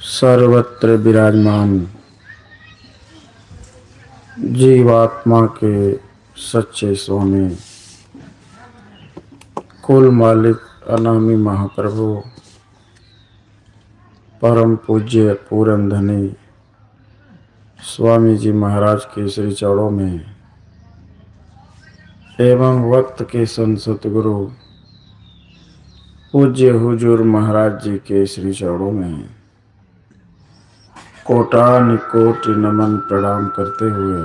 सर्वत्र विराजमान जीवात्मा के सच्चे स्वामी कुल मालिक अनामी महाप्रभु परम पूज्य पूरन धनी स्वामी जी महाराज के श्री चरणों में एवं वक्त के संत सतगुरु पूज्य हुजूर महाराज जी के श्री चरणों में कोटान कोटि नमन प्रणाम करते हुए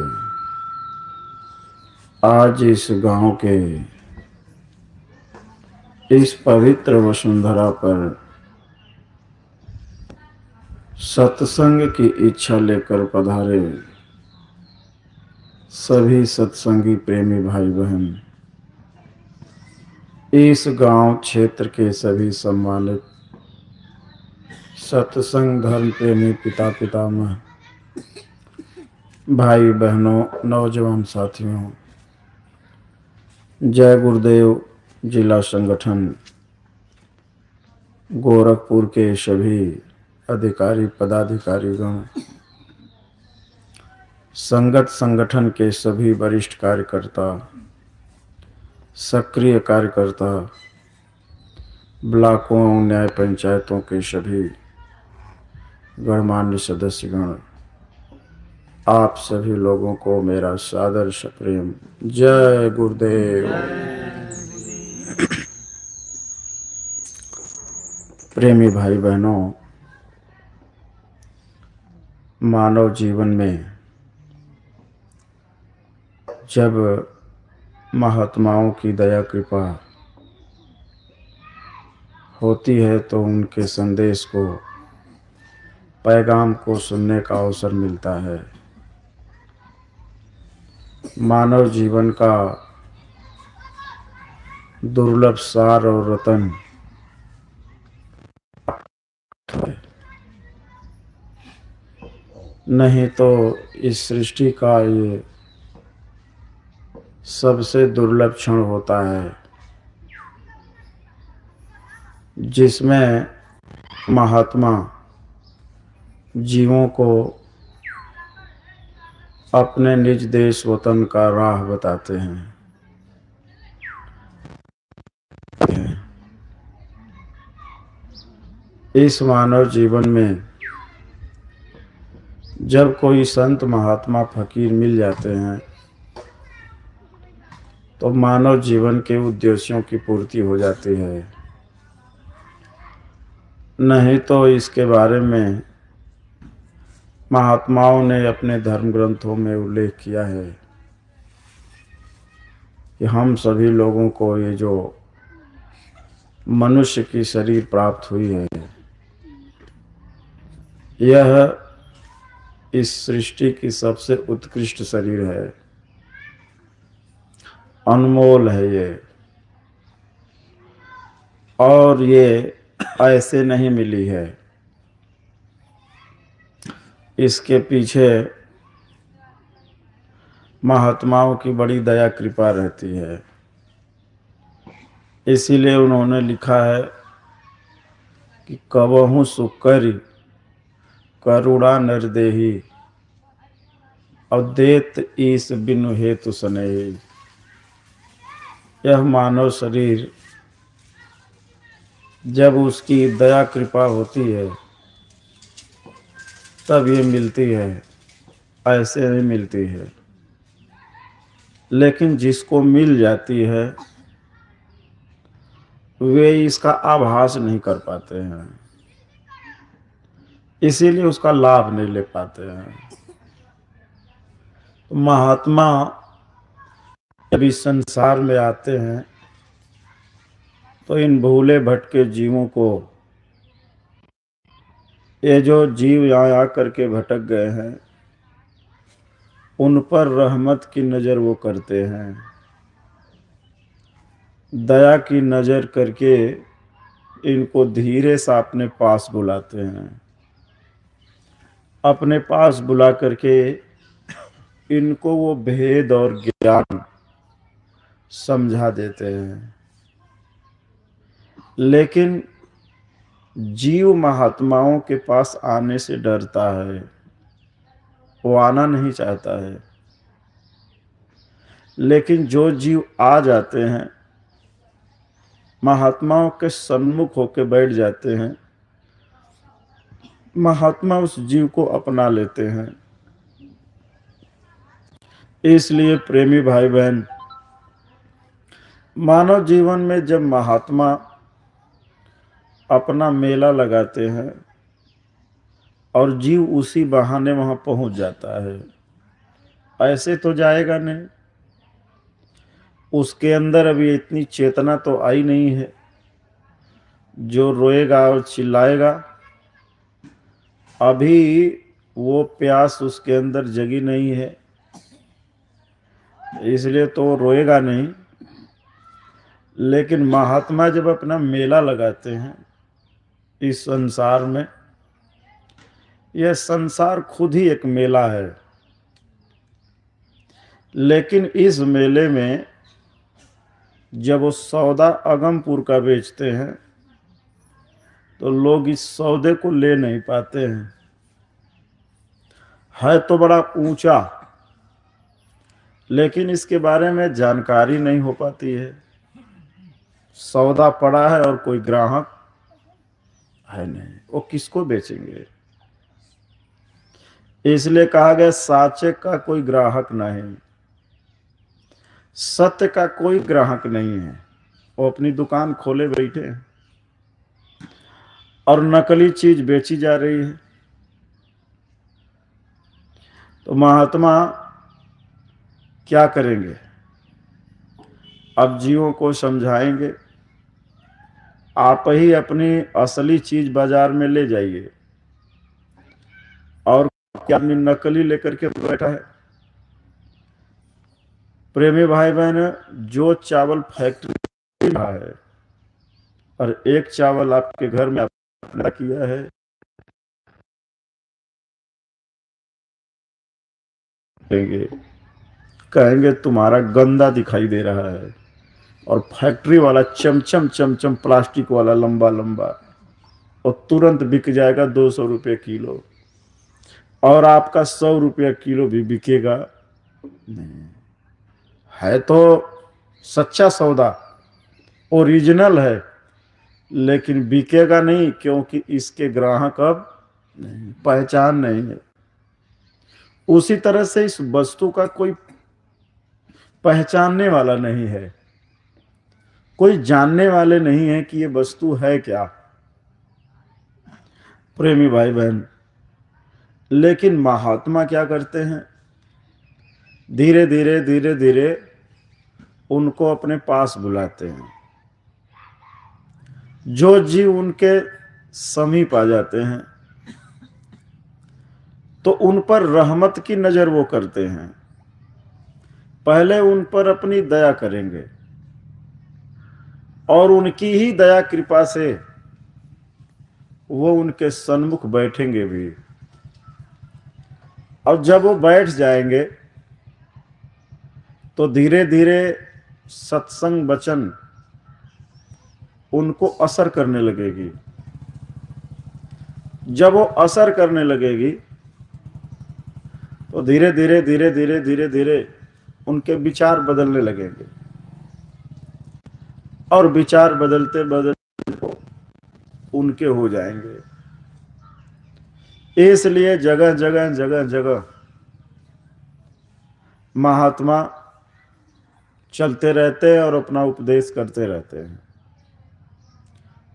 आज इस गांव के इस पवित्र वसुंधरा पर सत्संग की इच्छा लेकर पधारे सभी सत्संगी प्रेमी भाई बहन, इस गांव क्षेत्र के सभी सम्मानित सत्संग धर्म प्रेमी पिता पितामह भाई बहनों, नौजवान साथियों, जय गुरुदेव जिला संगठन गोरखपुर के सभी अधिकारी पदाधिकारीगण, संगठन के सभी वरिष्ठ कार्यकर्ता, सक्रिय कार्यकर्ता, ब्लॉकों न्याय पंचायतों के सभी गणमान्य सदस्यगण, आप सभी लोगों को मेरा सादर सप्रेम जय गुरुदेव। प्रेमी भाई बहनों, मानव जीवन में जब महात्माओं की दया कृपा होती है तो उनके संदेश को, पैगाम को सुनने का अवसर मिलता है। मानव जीवन का दुर्लभ सार और रतन नहीं तो इस सृष्टि का ये सबसे दुर्लभ क्षण होता है जिसमें महात्मा जीवों को अपने निज देश वतन का राह बताते हैं। इस मानव जीवन में जब कोई संत महात्मा फकीर मिल जाते हैं तो मानव जीवन के उद्देश्यों की पूर्ति हो जाती है। नहीं तो इसके बारे में महात्माओं ने अपने धर्म ग्रंथों में उल्लेख किया है कि हम सभी लोगों को ये जो मनुष्य की शरीर प्राप्त हुई है, यह इस सृष्टि की सबसे उत्कृष्ट शरीर है, अनमोल है ये, और ये ऐसे नहीं मिली है। इसके पीछे महात्माओं की बड़ी दया कृपा रहती है। इसीलिए उन्होंने लिखा है कि कबहु सुकरि करुणा निर्देही अवदेत ईस बिनु हेतु सनेही। यह मानव शरीर जब उसकी दया कृपा होती है तब ये मिलती है, ऐसे नहीं मिलती है। लेकिन जिसको मिल जाती है वे इसका आभास नहीं कर पाते हैं, इसीलिए उसका लाभ नहीं ले पाते हैं। महात्मा जब इस संसार में आते हैं तो इन भूले भटके जीवों को, ये जो जीव यहाँ आकर के भटक गए हैं, उन पर रहमत की नज़र वो करते हैं, दया की नज़र करके इनको धीरे से अपने पास बुलाते हैं। अपने पास बुला करके इनको वो भेद और ज्ञान समझा देते हैं। लेकिन जीव महात्माओं के पास आने से डरता है, वो आना नहीं चाहता है। लेकिन जो जीव आ जाते हैं, महात्माओं के सन्मुख होकर बैठ जाते हैं, महात्मा उस जीव को अपना लेते हैं। इसलिए प्रेमी भाई बहन, मानव जीवन में जब महात्मा अपना मेला लगाते हैं और जीव उसी बहाने वहां पहुंच जाता है, ऐसे तो जाएगा नहीं। उसके अंदर अभी इतनी चेतना तो आई नहीं है जो रोएगा और चिल्लाएगा। अभी वो प्यास उसके अंदर जगी नहीं है, इसलिए तो रोएगा नहीं। लेकिन महात्मा जब अपना मेला लगाते हैं इस संसार में, यह संसार खुद ही एक मेला है। लेकिन इस मेले में जब वो सौदा अगमपुर का बेचते हैं तो लोग इस सौदे को ले नहीं पाते हैं। है तो बड़ा ऊंचा, लेकिन इसके बारे में जानकारी नहीं हो पाती है। सौदा पड़ा है और कोई ग्राहक है नहीं, वो किसको बेचेंगे? इसलिए कहा गया साचे का कोई ग्राहक नहीं, सत्य का कोई ग्राहक नहीं है। वो अपनी दुकान खोले बैठे हैं और नकली चीज बेची जा रही है। तो महात्मा क्या करेंगे? अब जीवों को समझाएंगे, आप ही अपनी असली चीज बाजार में ले जाइए, और क्या आदमी नकली लेकर के बैठा है। प्रेमी भाई बहन, जो चावल फैक्ट्री का है और एक चावल आपके घर में आपने किया है, कहेंगे तुम्हारा गंदा दिखाई दे रहा है, और फैक्ट्री वाला चमचम चमचम प्लास्टिक वाला लंबा लंबा, और तुरंत बिक जाएगा 200 रुपये किलो, और आपका 100 रुपया किलो भी बिकेगा नहीं। है तो सच्चा सौदा, ओरिजिनल है, लेकिन बिकेगा नहीं, क्योंकि इसके ग्राहक अब नहीं, पहचान नहीं है। उसी तरह से इस वस्तु का कोई पहचानने वाला नहीं है, कोई जानने वाले नहीं है कि ये वस्तु है क्या, प्रेमी भाई बहन। लेकिन महात्मा क्या करते हैं? धीरे धीरे धीरे धीरे उनको अपने पास बुलाते हैं। जो जीव उनके समीप आ जाते हैं तो उन पर रहमत की नजर वो करते हैं। पहले उन पर अपनी दया करेंगे और उनकी ही दया कृपा से वो उनके सन्मुख बैठेंगे भी। और जब वो बैठ जाएंगे तो धीरे धीरे सत्संग वचन उनको असर करने लगेगी। जब वो असर करने लगेगी तो धीरे धीरे धीरे धीरे धीरे धीरे उनके विचार बदलने लगेंगे, और विचार बदलते बदलते उनके हो जाएंगे। इसलिए जगह जगह जगह जगह महात्मा चलते रहते हैं और अपना उपदेश करते रहते हैं,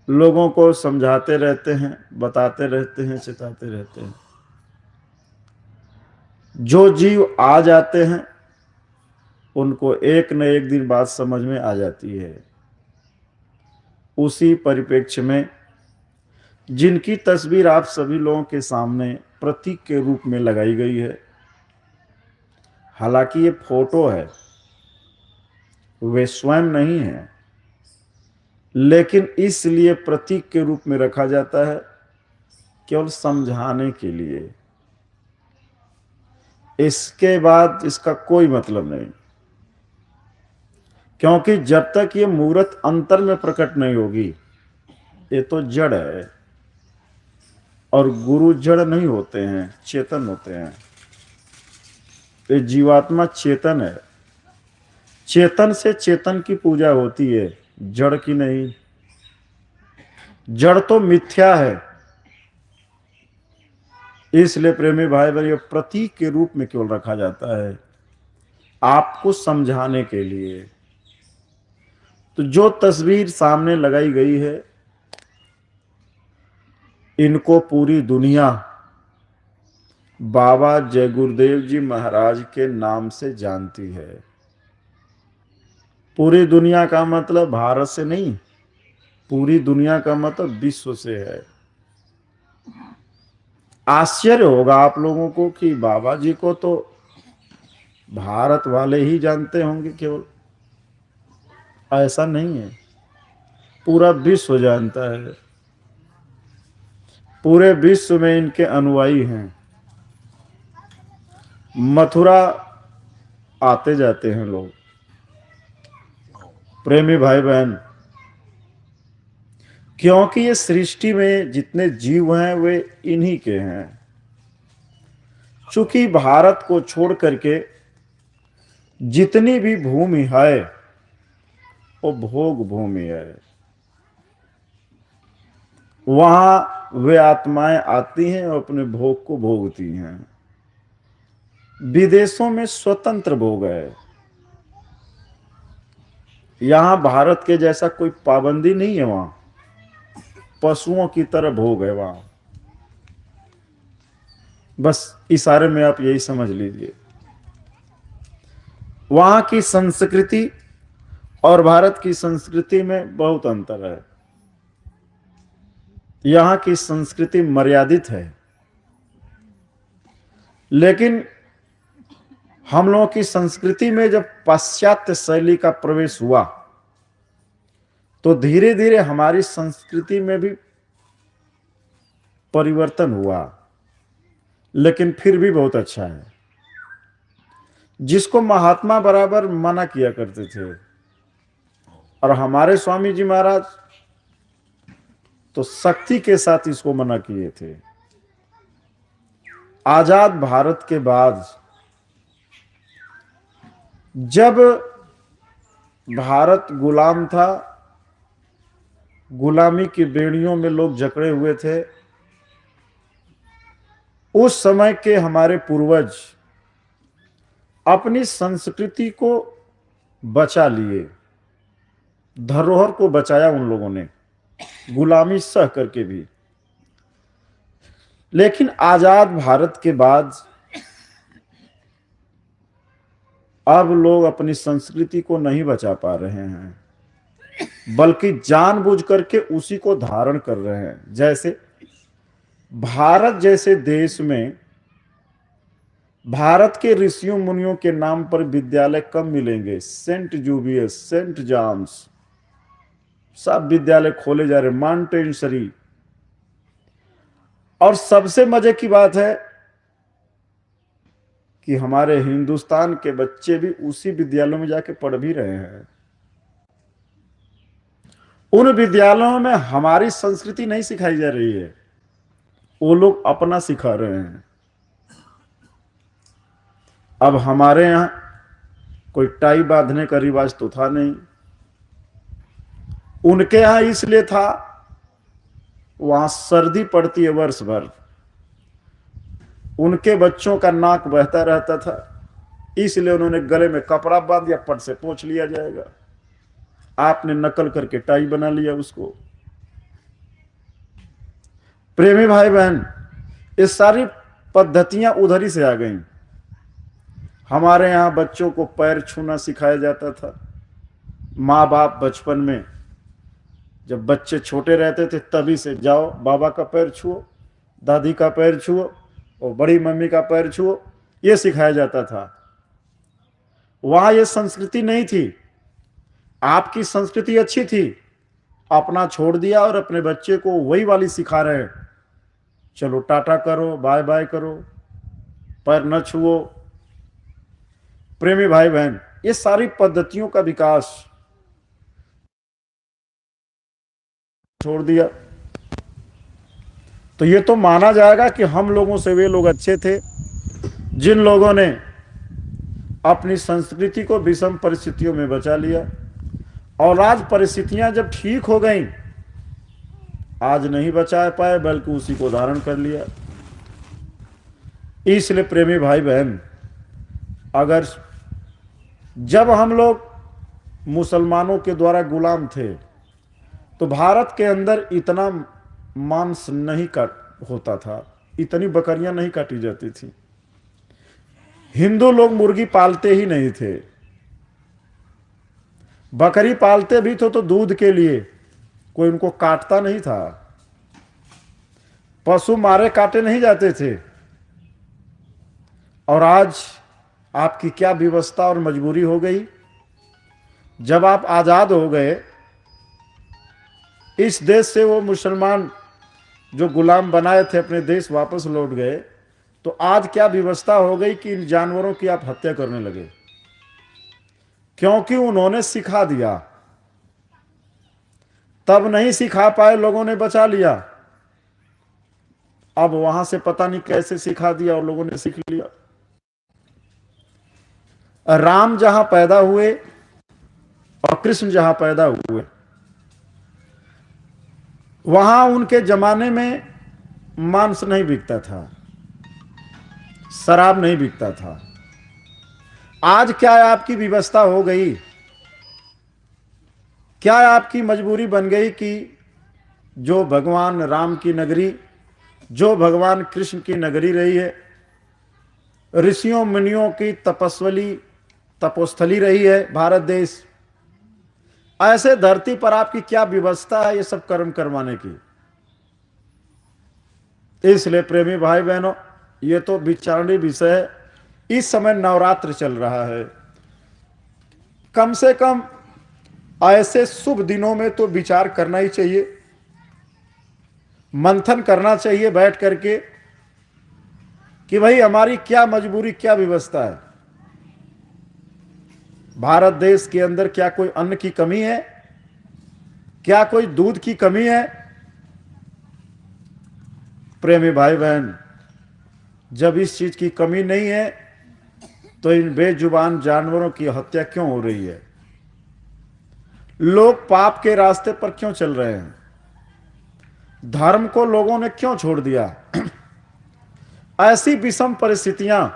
लोगों को समझाते रहते हैं, बताते रहते हैं, चिताते रहते हैं। जो जीव आ जाते हैं उनको एक न एक दिन बात समझ में आ जाती है। उसी परिप्रेक्ष्य में जिनकी तस्वीर आप सभी लोगों के सामने प्रतीक के रूप में लगाई गई है, हालांकि ये फोटो है, वे स्वयं नहीं है, लेकिन इसलिए प्रतीक के रूप में रखा जाता है केवल समझाने के लिए। इसके बाद इसका कोई मतलब नहीं, क्योंकि जब तक ये मूर्त अंतर में प्रकट नहीं होगी, ये तो जड़ है। और गुरु जड़ नहीं होते हैं, चेतन होते हैं। ये जीवात्मा चेतन है, चेतन से चेतन की पूजा होती है, जड़ की नहीं। जड़ तो मिथ्या है, इसलिए प्रेमी भाई बहन प्रतीक के रूप में केवल रखा जाता है, आपको समझाने के लिए। तो जो तस्वीर सामने लगाई गई है, इनको पूरी दुनिया बाबा जय गुरुदेव जी महाराज के नाम से जानती है। पूरी दुनिया का मतलब भारत से नहीं, पूरी दुनिया का मतलब विश्व से है। आश्चर्य होगा आप लोगों को कि बाबा जी को तो भारत वाले ही जानते होंगे केवल, ऐसा नहीं है, पूरा विश्व जानता है। पूरे विश्व में इनके अनुयायी हैं। मथुरा आते जाते हैं लोग। प्रेमी भाई बहन, क्योंकि ये सृष्टि में जितने जीव हैं वे इन्हीं के हैं। चूंकि भारत को छोड़ करके जितनी भी भूमि है वो भोग भूमि है, वहां वे आत्माएं आती हैं और अपने भोग को भोगती हैं। विदेशों में स्वतंत्र भोग है, यहां भारत के जैसा कोई पाबंदी नहीं है। वहां पशुओं की तरह भोग है वहां। बस इशारे में आप यही समझ लीजिए। वहां की संस्कृति और भारत की संस्कृति में बहुत अंतर है। यहां की संस्कृति मर्यादित है, लेकिन हम लोगों की संस्कृति में जब पाश्चात्य शैली का प्रवेश हुआ तो धीरे धीरे हमारी संस्कृति में भी परिवर्तन हुआ, लेकिन फिर भी बहुत अच्छा है। जिसको महात्मा बराबर मना किया करते थे, और हमारे स्वामी जी महाराज तो सख्ती के साथ इसको मना किए थे। आजाद भारत के बाद जब भारत गुलाम था, गुलामी की बेड़ियों में लोग जकड़े हुए थे, उस समय के हमारे पूर्वज अपनी संस्कृति को बचा लिए, धरोहर को बचाया उन लोगों ने, गुलामी सह करके भी। लेकिन आजाद भारत के बाद अब लोग अपनी संस्कृति को नहीं बचा पा रहे हैं, बल्कि जानबूझ करके उसी को धारण कर रहे हैं। जैसे भारत जैसे देश में भारत के ऋषियों मुनियों के नाम पर विद्यालय कम मिलेंगे। सेंट जूबियस, सेंट जॉन्स, सब विद्यालय खोले जा रहे, मॉन्टेसरी। और सबसे मजे की बात है कि हमारे हिंदुस्तान के बच्चे भी उसी विद्यालयों में जाके पढ़ भी रहे हैं। उन विद्यालयों में हमारी संस्कृति नहीं सिखाई जा रही है, वो लोग अपना सिखा रहे हैं। अब हमारे यहां कोई टाई बांधने का रिवाज तो था नहीं, उनके यहां इसलिए था, वहां सर्दी पड़ती है वर्ष भर, उनके बच्चों का नाक बहता रहता था, इसलिए उन्होंने गले में कपड़ा बांध दिया, पट से पोंछ लिया जाएगा। आपने नकल करके टाई बना लिया उसको। प्रेमी भाई बहन, ये सारी पद्धतियां उधर ही से आ गई। हमारे यहां बच्चों को पैर छूना सिखाया जाता था। माँ बाप बचपन में जब बच्चे छोटे रहते थे तभी से जाओ बाबा का पैर छुओ, दादी का पैर छुओ और बड़ी मम्मी का पैर छुओ, ये सिखाया जाता था। वहां ये संस्कृति नहीं थी। आपकी संस्कृति अच्छी थी, अपना छोड़ दिया और अपने बच्चे को वही वाली सिखा रहे हैं। चलो टाटा करो, बाय बाय करो, पैर न छुओ। प्रेमी भाई बहन, ये सारी पद्धतियों का विकास छोड़ दिया। तो ये तो माना जाएगा कि हम लोगों से वे लोग अच्छे थे जिन लोगों ने अपनी संस्कृति को विषम परिस्थितियों में बचा लिया, और आज परिस्थितियां जब ठीक हो गईं, आज नहीं बचा पाए बल्कि उसी को धारण कर लिया। इसलिए प्रेमी भाई बहन, अगर जब हम लोग मुसलमानों के द्वारा गुलाम थे तो भारत के अंदर इतना मांस नहीं काट होता था, इतनी बकरियां नहीं काटी जाती थी। हिंदू लोग मुर्गी पालते ही नहीं थे, बकरी पालते भी थे तो दूध के लिए, कोई उनको काटता नहीं था। पशु मारे काटे नहीं जाते थे। और आज आपकी क्या विवशता और मजबूरी हो गई, जब आप आजाद हो गए, इस देश से वो मुसलमान जो गुलाम बनाए थे अपने देश वापस लौट गए, तो आज क्या विवशता हो गई कि इन जानवरों की आप हत्या करने लगे, क्योंकि उन्होंने सिखा दिया। तब नहीं सिखा पाए, लोगों ने बचा लिया। अब वहां से पता नहीं कैसे सिखा दिया और लोगों ने सीख लिया। राम जहां पैदा हुए और कृष्ण जहां पैदा हुए, वहां उनके जमाने में मांस नहीं बिकता था, शराब नहीं बिकता था। आज क्या आपकी व्यवस्था हो गई, क्या आपकी मजबूरी बन गई कि जो भगवान राम की नगरी, जो भगवान कृष्ण की नगरी रही है, ऋषियों मुनियों की तपोस्थली रही है भारत देश, ऐसे धरती पर आपकी क्या व्यवस्था है ये सब कर्म करवाने की। इसलिए प्रेमी भाई बहनों, ये तो विचारणीय विषय है। इस समय नवरात्र चल रहा है, कम से कम ऐसे शुभ दिनों में तो विचार करना ही चाहिए, मंथन करना चाहिए बैठ करके कि भाई हमारी क्या मजबूरी, क्या व्यवस्था है। भारत देश के अंदर क्या कोई अन्न की कमी है, क्या कोई दूध की कमी है? प्रेमी भाई बहन, जब इस चीज की कमी नहीं है तो इन बेजुबान जानवरों की हत्या क्यों हो रही है? लोग पाप के रास्ते पर क्यों चल रहे हैं? धर्म को लोगों ने क्यों छोड़ दिया? ऐसी विषम परिस्थितियां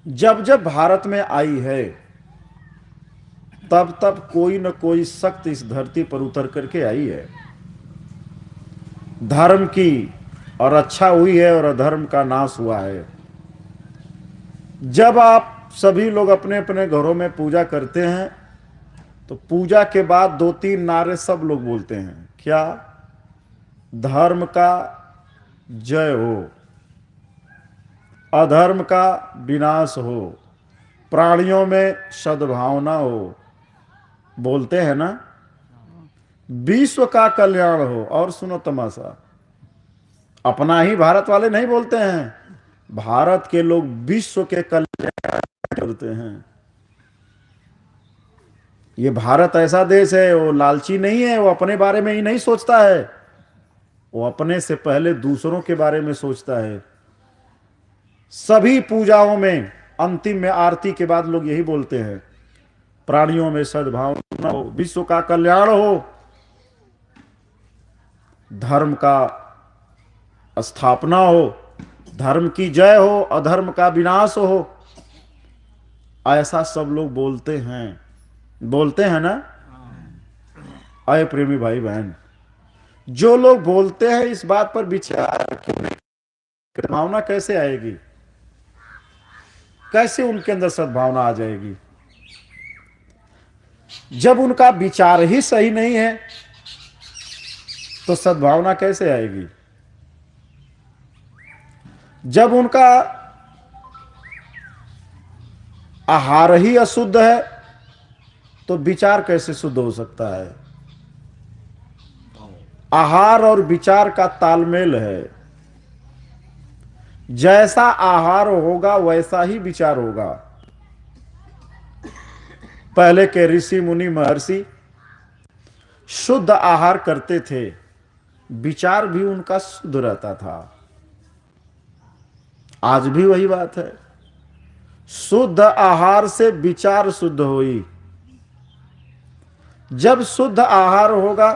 जब जब भारत में आई है, तब तब कोई न कोई शक्ति इस धरती पर उतर करके आई है। धर्म की और अच्छा हुई है और अधर्म का नाश हुआ है। जब आप सभी लोग अपने अपने घरों में पूजा करते हैं तो पूजा के बाद दो तीन नारे सब लोग बोलते हैं, क्या? धर्म का जय हो, अधर्म का विनाश हो, प्राणियों में सद्भावना हो, बोलते हैं ना, विश्व का कल्याण हो। और सुनो तमाशा, अपना ही भारत वाले नहीं बोलते हैं, भारत के लोग विश्व के कल्याण करते हैं। ये भारत ऐसा देश है, वो लालची नहीं है, वो अपने बारे में ही नहीं सोचता है, वो अपने से पहले दूसरों के बारे में सोचता है। सभी पूजाओं में अंतिम में आरती के बाद लोग यही बोलते हैं, प्राणियों में सद्भावना हो, विश्व का कल्याण हो, धर्म का स्थापना हो, धर्म की जय हो, अधर्म का विनाश हो। ऐसा सब लोग बोलते हैं ना? आए प्रेमी भाई बहन, जो लोग बोलते हैं इस बात पर विचार करें, सद्भावना कैसे आएगी? कैसे उनके अंदर सद्भावना आ जाएगी जब उनका विचार ही सही नहीं है? तो सद्भावना कैसे आएगी? जब उनका आहार ही अशुद्ध है तो विचार कैसे शुद्ध हो सकता है? आहार और विचार का तालमेल है। जैसा आहार होगा वैसा ही विचार होगा। पहले के ऋषि मुनि महर्षि शुद्ध आहार करते थे, विचार भी उनका शुद्ध रहता था। आज भी वही बात है, शुद्ध आहार से विचार शुद्ध होई। जब शुद्ध आहार होगा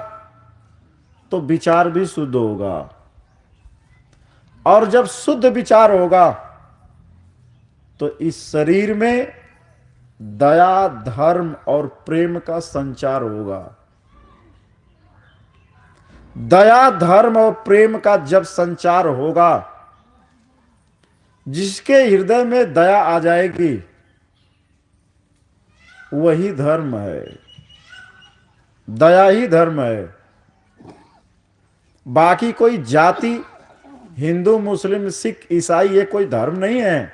तो विचार भी शुद्ध होगा, और जब शुद्ध विचार होगा तो इस शरीर में दया, धर्म और प्रेम का संचार होगा। दया, धर्म और प्रेम का जब संचार होगा, जिसके हृदय में दया आ जाएगी वही धर्म है, दया ही धर्म है। बाकी कोई जाति, हिंदू, मुस्लिम, सिख, ईसाई, ये कोई धर्म नहीं है,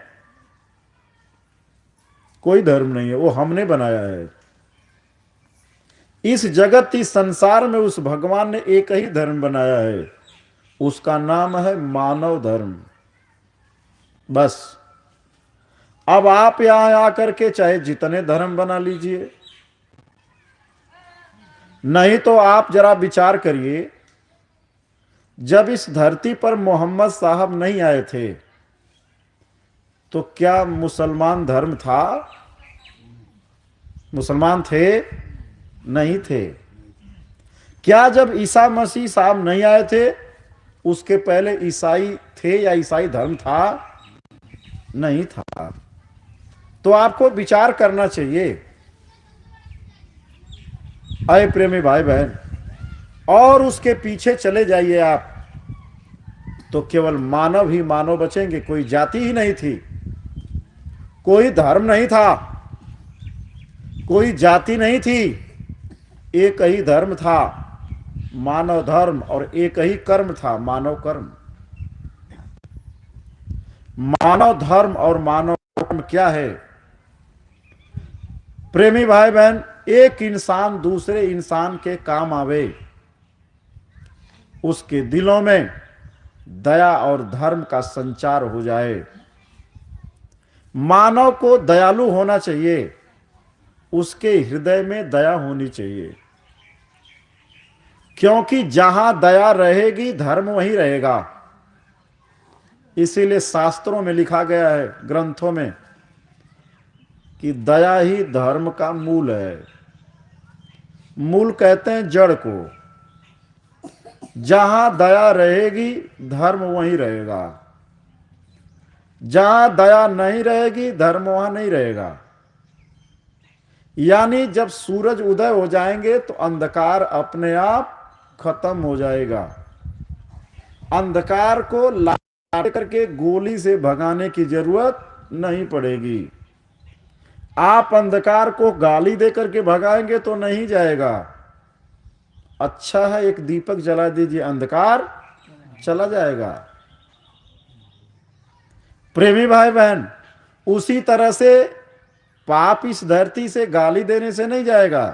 कोई धर्म नहीं है, वो हमने बनाया है। इस जगत, इस संसार में उस भगवान ने एक ही धर्म बनाया है, उसका नाम है मानव धर्म। बस अब आप यहां आकर के चाहे जितने धर्म बना लीजिए, नहीं तो आप जरा विचार करिए, जब इस धरती पर मोहम्मद साहब नहीं आए थे तो क्या मुसलमान धर्म था? मुसलमान थे? नहीं थे। क्या जब ईसा मसीह साहब नहीं आए थे उसके पहले ईसाई थे या ईसाई धर्म था? नहीं था। तो आपको विचार करना चाहिए। अय प्रेमी भाई बहन, और उसके पीछे चले जाइए आप तो केवल मानव ही मानव बचेंगे। कोई जाति ही नहीं थी, कोई धर्म नहीं था, कोई जाति नहीं थी, एक ही धर्म था, मानव धर्म, और एक ही कर्म था, मानव कर्म। मानव धर्म और मानव कर्म क्या है? प्रेमी भाई बहन, एक इंसान दूसरे इंसान के काम आवे, उसके दिलों में दया और धर्म का संचार हो जाए। मानव को दयालु होना चाहिए, उसके हृदय में दया होनी चाहिए, क्योंकि जहां दया रहेगी धर्म वहीं रहेगा। इसीलिए शास्त्रों में लिखा गया है, ग्रंथों में, कि दया ही धर्म का मूल है। मूल कहते हैं जड़ को। जहां दया रहेगी धर्म वहीं रहेगा, जहां दया नहीं रहेगी धर्म वहां नहीं रहेगा। यानी जब सूरज उदय हो जाएंगे तो अंधकार अपने आप खत्म हो जाएगा। अंधकार को लाट करके गोली से भगाने की जरूरत नहीं पड़ेगी। आप अंधकार को गाली देकर के भगाएंगे तो नहीं जाएगा। अच्छा है एक दीपक जला दीजिए, अंधकार चला जाएगा। प्रेमी भाई बहन, उसी तरह से पाप इस धरती से गाली देने से नहीं जाएगा।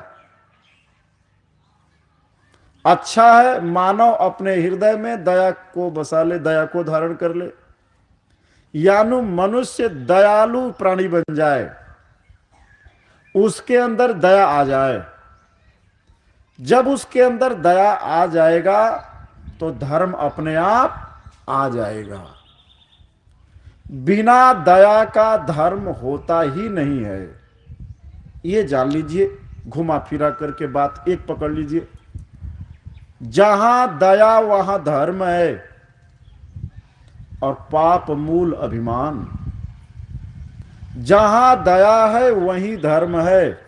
अच्छा है मानव अपने हृदय में दया को बसा ले, दया को धारण कर ले, यानी मनुष्य दयालु प्राणी बन जाए, उसके अंदर दया आ जाए। जब उसके अंदर दया आ जाएगा तो धर्म अपने आप आ जाएगा। बिना दया का धर्म होता ही नहीं है, ये जान लीजिए। घुमा फिरा करके बात एक पकड़ लीजिए। जहां दया वहां धर्म है, और पाप मूल अभिमान। जहां दया है वहीं धर्म है,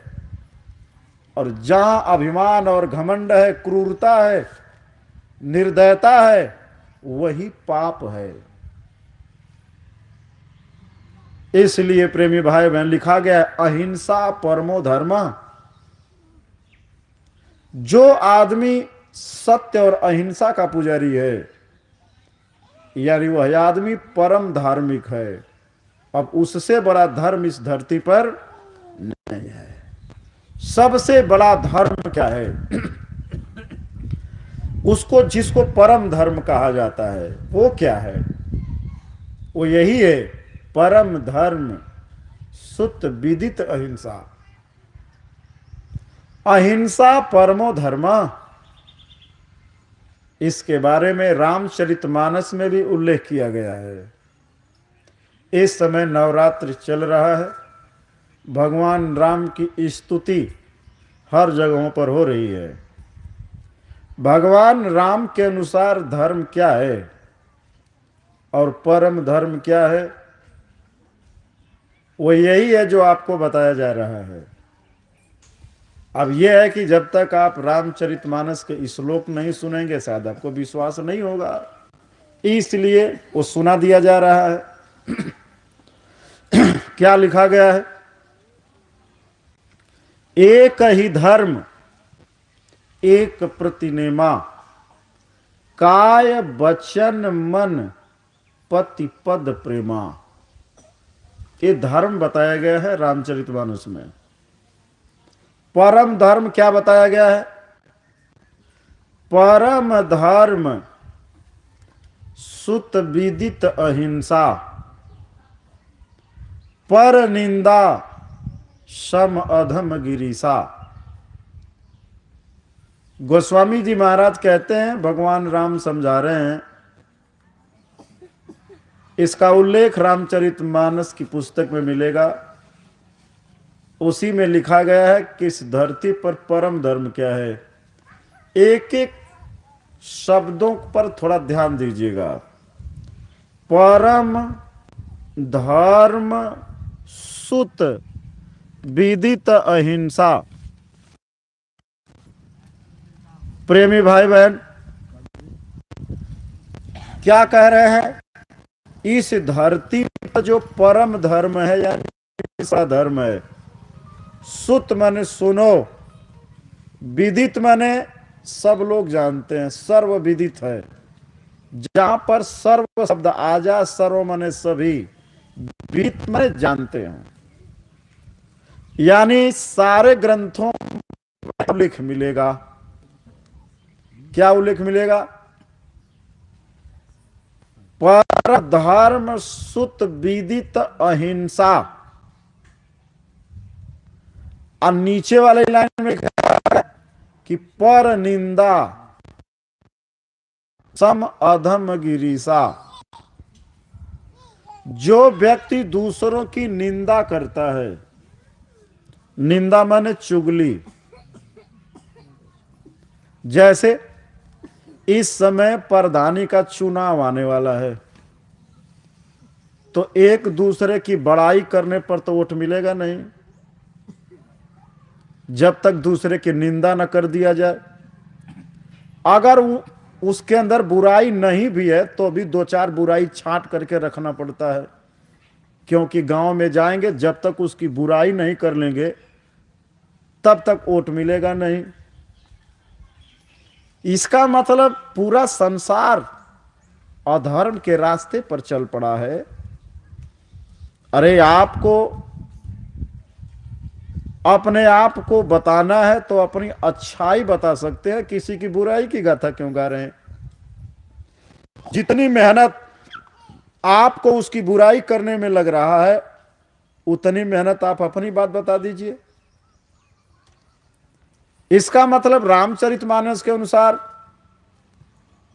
और जहां अभिमान और घमंड है, क्रूरता है, निर्दयता है, वही पाप है। इसलिए प्रेमी भाई बहन लिखा गया अहिंसा परमो धर्म। जो आदमी सत्य और अहिंसा का पुजारी है, यानी वह आदमी परम धार्मिक है। अब उससे बड़ा धर्म इस धरती पर नहीं है। सबसे बड़ा धर्म क्या है? उसको जिसको परम धर्म कहा जाता है वो क्या है? वो यही है, परम धर्म सुत विदित अहिंसा। अहिंसा परमो धर्म। इसके बारे में रामचरितमानस में भी उल्लेख किया गया है। इस समय नवरात्र चल रहा है, भगवान राम की स्तुति हर जगहों पर हो रही है। भगवान राम के अनुसार धर्म क्या है और परम धर्म क्या है, वो यही है जो आपको बताया जा रहा है। अब यह है कि जब तक आप रामचरितमानस के श्लोक नहीं सुनेंगे शायद आपको विश्वास नहीं होगा, इसलिए वो सुना दिया जा रहा है। क्या लिखा गया है? एक ही धर्म एक प्रतिनेमा, काय वचन मन पति पद प्रेमा। ये धर्म बताया गया है रामचरितमानस में। परम धर्म क्या बताया गया है? परम धर्म सुत विदित अहिंसा, पर निंदा सम अधम गिरीसा। गोस्वामी जी महाराज कहते हैं, भगवान राम समझा रहे हैं, इसका उल्लेख रामचरितमानस की पुस्तक में मिलेगा। उसी में लिखा गया है कि इस धरती पर परम धर्म क्या है। एक एक शब्दों पर थोड़ा ध्यान दीजिएगा। परम धर्म सुत विदित अहिंसा। प्रेमी भाई बहन, क्या कह रहे हैं? इस धरती पर जो परम धर्म है या ऐसा धर्म है, सुत माने सुनो, विदित माने सब लोग जानते हैं, सर्व विदित है। जहां पर सर्व शब्द आ जा, सर्व माने सभी, विदित माने जानते हैं, यानी सारे ग्रंथों में उल्लेख मिलेगा। क्या उल्लेख मिलेगा? पर धर्म सुत विदित अहिंसा। और नीचे वाले लाइन में कहा कि पर निंदा सम अधम गिरीसा। जो व्यक्ति दूसरों की निंदा करता है, निंदा माने चुगली। जैसे इस समय प्रधानी का चुनाव आने वाला है, तो एक दूसरे की बड़ाई करने पर तो वोट मिलेगा नहीं, जब तक दूसरे की निंदा न कर दिया जाए। अगर उसके अंदर बुराई नहीं भी है तो भी दो चार बुराई छांट करके रखना पड़ता है, क्योंकि गांव में जाएंगे, जब तक उसकी बुराई नहीं कर लेंगे तब तक वोट मिलेगा नहीं। इसका मतलब पूरा संसार अधर्म के रास्ते पर चल पड़ा है। अरे आपको अपने आप को बताना है तो अपनी अच्छाई बता सकते हैं, किसी की बुराई की गाथा क्यों गा रहे हैं? जितनी मेहनत आपको उसकी बुराई करने में लग रहा है, उतनी मेहनत आप अपनी बात बता दीजिए। इसका मतलब रामचरितमानस के अनुसार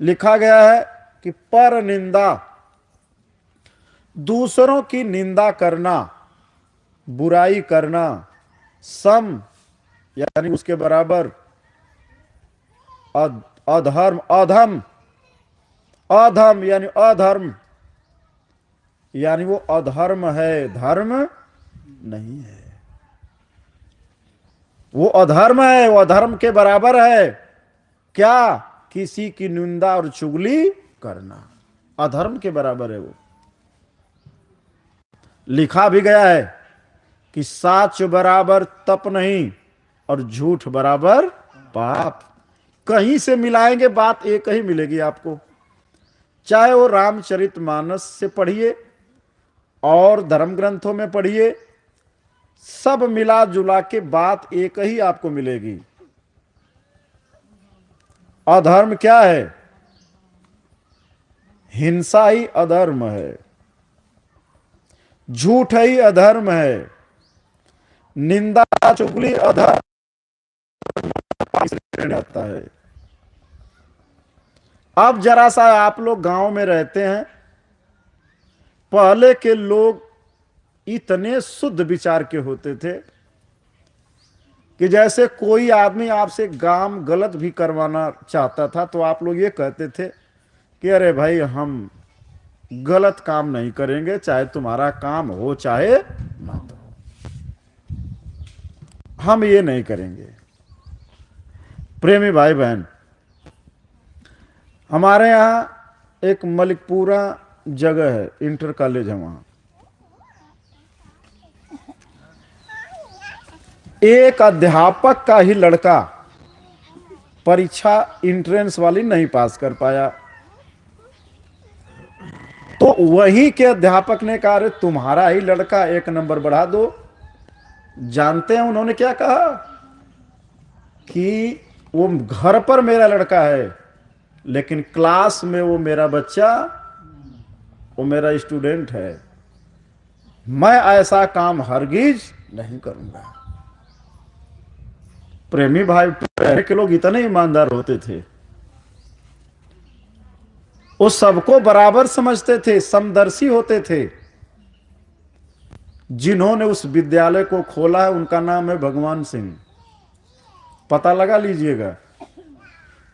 लिखा गया है कि पर निंदा, दूसरों की निंदा करना, बुराई करना, सम यानी उसके बराबर, अधर्म, अधम, अधम यानी अधर्म, यानी वो अधर्म है, धर्म नहीं है। वो अधर्म है, वो अधर्म के बराबर है। क्या? किसी की निंदा और चुगली करना अधर्म के बराबर है। वो लिखा भी गया है कि साच बराबर तप नहीं और झूठ बराबर पाप। कहीं से मिलाएंगे बात एक ही मिलेगी आपको, चाहे वो रामचरितमानस से पढ़िए और धर्म ग्रंथों में पढ़िए, सब मिला जुला के बात एक ही आपको मिलेगी। अधर्म क्या है? हिंसा ही अधर्म है, झूठ ही अधर्म है, निंदा चुगली अधर्म आता है। अब जरा सा आप लोग गांव में रहते हैं, पहले के लोग इतने शुद्ध विचार के होते थे कि जैसे कोई आदमी आपसे काम गलत भी करवाना चाहता था तो आप लोग ये कहते थे कि अरे भाई हम गलत काम नहीं करेंगे, चाहे तुम्हारा काम हो चाहे मत हो, हम ये नहीं करेंगे। प्रेमी भाई बहन, हमारे यहाँ एक मलिकपुरा जगह है, इंटर कॉलेज है, वहां एक अध्यापक का ही लड़का परीक्षा इंट्रेंस वाली नहीं पास कर पाया, तो वही के अध्यापक ने कहा, अरे तुम्हारा ही लड़का एक नंबर बढ़ा दो। जानते हैं उन्होंने क्या कहा कि वो घर पर मेरा लड़का है लेकिन क्लास में वो मेरा बच्चा, वो मेरा स्टूडेंट है, मैं ऐसा काम हरगिज नहीं करूंगा। प्रेमी भाई, पहले के लोग इतने ईमानदार होते थे, वो सबको बराबर समझते थे, समदर्शी होते थे। जिन्होंने उस विद्यालय को खोला है उनका नाम है भगवान सिंह, पता लगा लीजिएगा।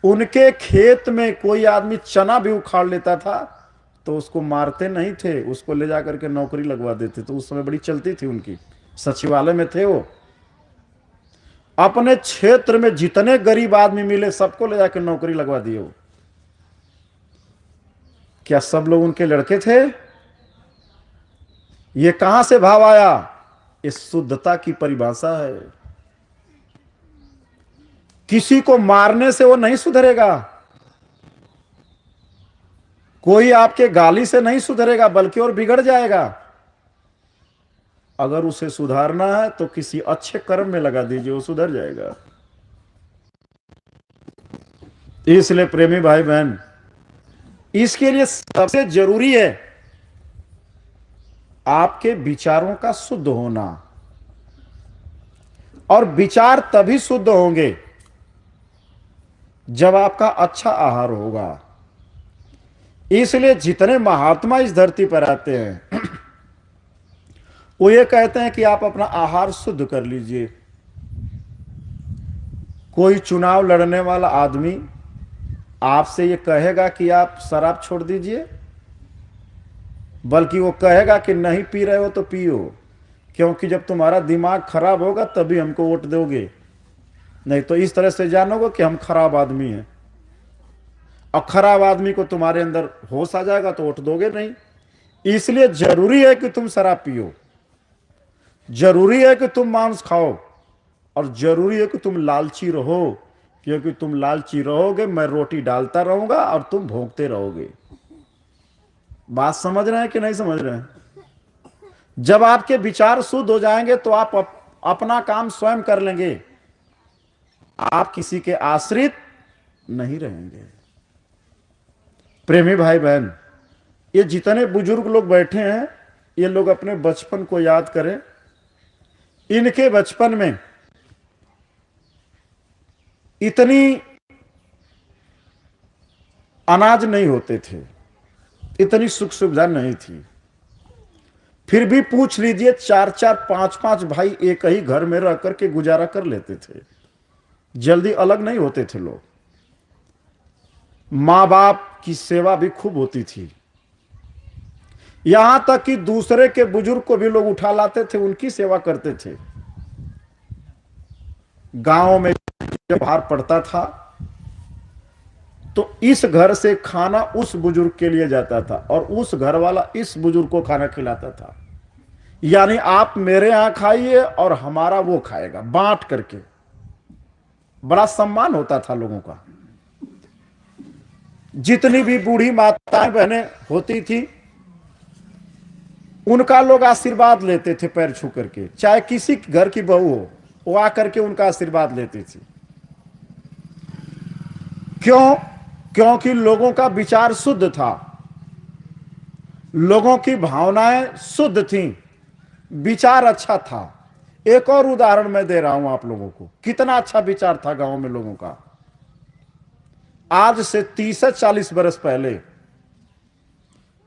उनके खेत में कोई आदमी चना भी उखाड़ लेता था तो उसको मारते नहीं थे, उसको ले जाकर के नौकरी लगवा देते। तो उस समय बड़ी चलती थी उनकी, सचिवालय में थे वो। अपने क्षेत्र में जितने गरीब आदमी मिले सबको ले जाकर नौकरी लगवा दिए वो। क्या सब लोग उनके लड़के थे? ये कहां से भाव आया? इस शुद्धता की परिभाषा है। किसी को मारने से वो नहीं सुधरेगा, कोई आपके गाली से नहीं सुधरेगा, बल्कि और बिगड़ जाएगा। अगर उसे सुधारना है तो किसी अच्छे कर्म में लगा दीजिए, वो सुधर जाएगा। इसलिए प्रेमी भाई बहन, इसके लिए सबसे जरूरी है आपके विचारों का शुद्ध होना, और विचार तभी शुद्ध होंगे जब आपका अच्छा आहार होगा। इसलिए जितने महात्मा इस धरती पर आते हैं वो ये कहते हैं कि आप अपना आहार शुद्ध कर लीजिए। कोई चुनाव लड़ने वाला आदमी आपसे ये कहेगा कि आप शराब छोड़ दीजिए, बल्कि वो कहेगा कि नहीं पी रहे हो तो पियो, क्योंकि जब तुम्हारा दिमाग खराब होगा तभी हमको वोट दोगे, नहीं तो इस तरह से जानोगे कि हम खराब आदमी हैं। और खराब आदमी को तुम्हारे अंदर होश आ जाएगा तो वोट दोगे नहीं। इसलिए जरूरी है कि तुम शराब पियो, जरूरी है कि तुम मांस खाओ, और जरूरी है कि तुम लालची रहो, क्योंकि तुम लालची रहोगे मैं रोटी डालता रहूंगा और तुम भोंकते रहोगे। बात समझ रहे हैं कि नहीं समझ रहे हैं? जब आपके विचार शुद्ध हो जाएंगे तो आप अपना काम स्वयं कर लेंगे, आप किसी के आश्रित नहीं रहेंगे। प्रेमी भाई बहन, ये जितने बुजुर्ग लोग बैठे हैं ये लोग अपने बचपन को याद करें। इनके बचपन में इतनी अनाज नहीं होते थे, इतनी सुख सुविधा नहीं थी, फिर भी पूछ लीजिए 4-4, 5-5 भाई एक ही घर में रह करके गुजारा कर लेते थे। जल्दी अलग नहीं होते थे लोग। मां बाप की सेवा भी खूब होती थी, यहां तक कि दूसरे के बुजुर्ग को भी लोग उठा लाते थे, उनकी सेवा करते थे। गांव में जब भार पड़ता था तो इस घर से खाना उस बुजुर्ग के लिए जाता था और उस घर वाला इस बुजुर्ग को खाना खिलाता था। यानी आप मेरे यहां खाइए और हमारा वो खाएगा, बांट करके। बड़ा सम्मान होता था लोगों का। जितनी भी बूढ़ी माताएं बहनें होती थी उनका लोग आशीर्वाद लेते थे पैर छू करके, चाहे किसी घर की बहू हो, वो आकर के उनका आशीर्वाद लेती थी। क्यों? क्योंकि लोगों का विचार शुद्ध था, लोगों की भावनाएं शुद्ध थीं, विचार अच्छा था। एक और उदाहरण मैं दे रहा हूं आप लोगों को, कितना अच्छा विचार था गांव में लोगों का। आज से 30-40 बरस पहले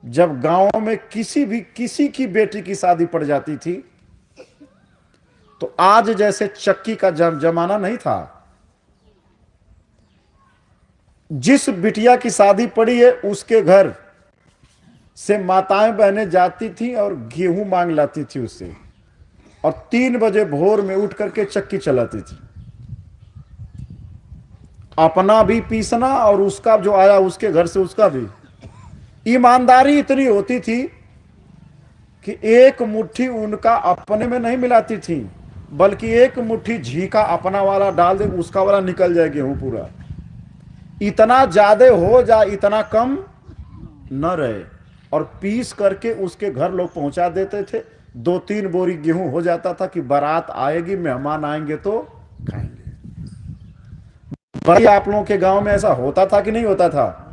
जब गांव में किसी की बेटी की शादी पड़ जाती थी तो आज जैसे चक्की का जमाना नहीं था। जिस बिटिया की शादी पड़ी है उसके घर से माताएं बहनें जाती थी और गेहूं मांग लाती थी उससे, और 3 बजे भोर में उठ करके चक्की चलाती थी। अपना भी पीसना और उसका जो आया उसके घर से उसका भी। ईमानदारी इतनी होती थी कि एक मुट्ठी उनका अपने में नहीं मिलाती थी, बल्कि एक मुट्ठी झीका अपना वाला डाल दे, उसका वाला निकल जाए गेहूं पूरा। इतना ज्यादा हो जाए इतना कम न रहे, और पीस करके उसके घर लोग पहुंचा देते थे। 2-3 बोरी गेहूं हो जाता था कि बारात आएगी, मेहमान आएंगे तो खाएंगे। भाई आप लोगों के गांव में ऐसा होता था कि नहीं होता था?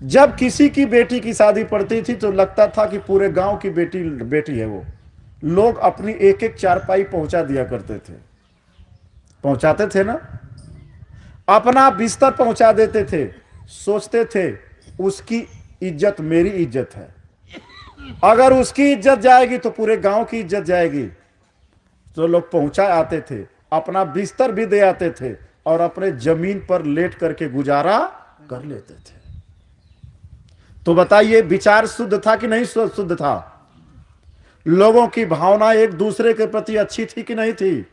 जब किसी की बेटी की शादी पड़ती थी तो लगता था कि पूरे गांव की बेटी है वो। लोग अपनी एक एक चारपाई पहुंचा दिया करते थे, पहुंचाते थे ना, अपना बिस्तर पहुंचा देते थे। सोचते थे उसकी इज्जत मेरी इज्जत है, अगर उसकी इज्जत जाएगी तो पूरे गांव की इज्जत जाएगी। तो लोग पहुंचा आते थे, अपना बिस्तर भी दे आते थे और अपने जमीन पर लेट करके गुजारा कर लेते थे। तो बताइए विचार शुद्ध था कि नहीं शुद्ध था? लोगों की भावना एक दूसरे के प्रति अच्छी थी कि नहीं थी?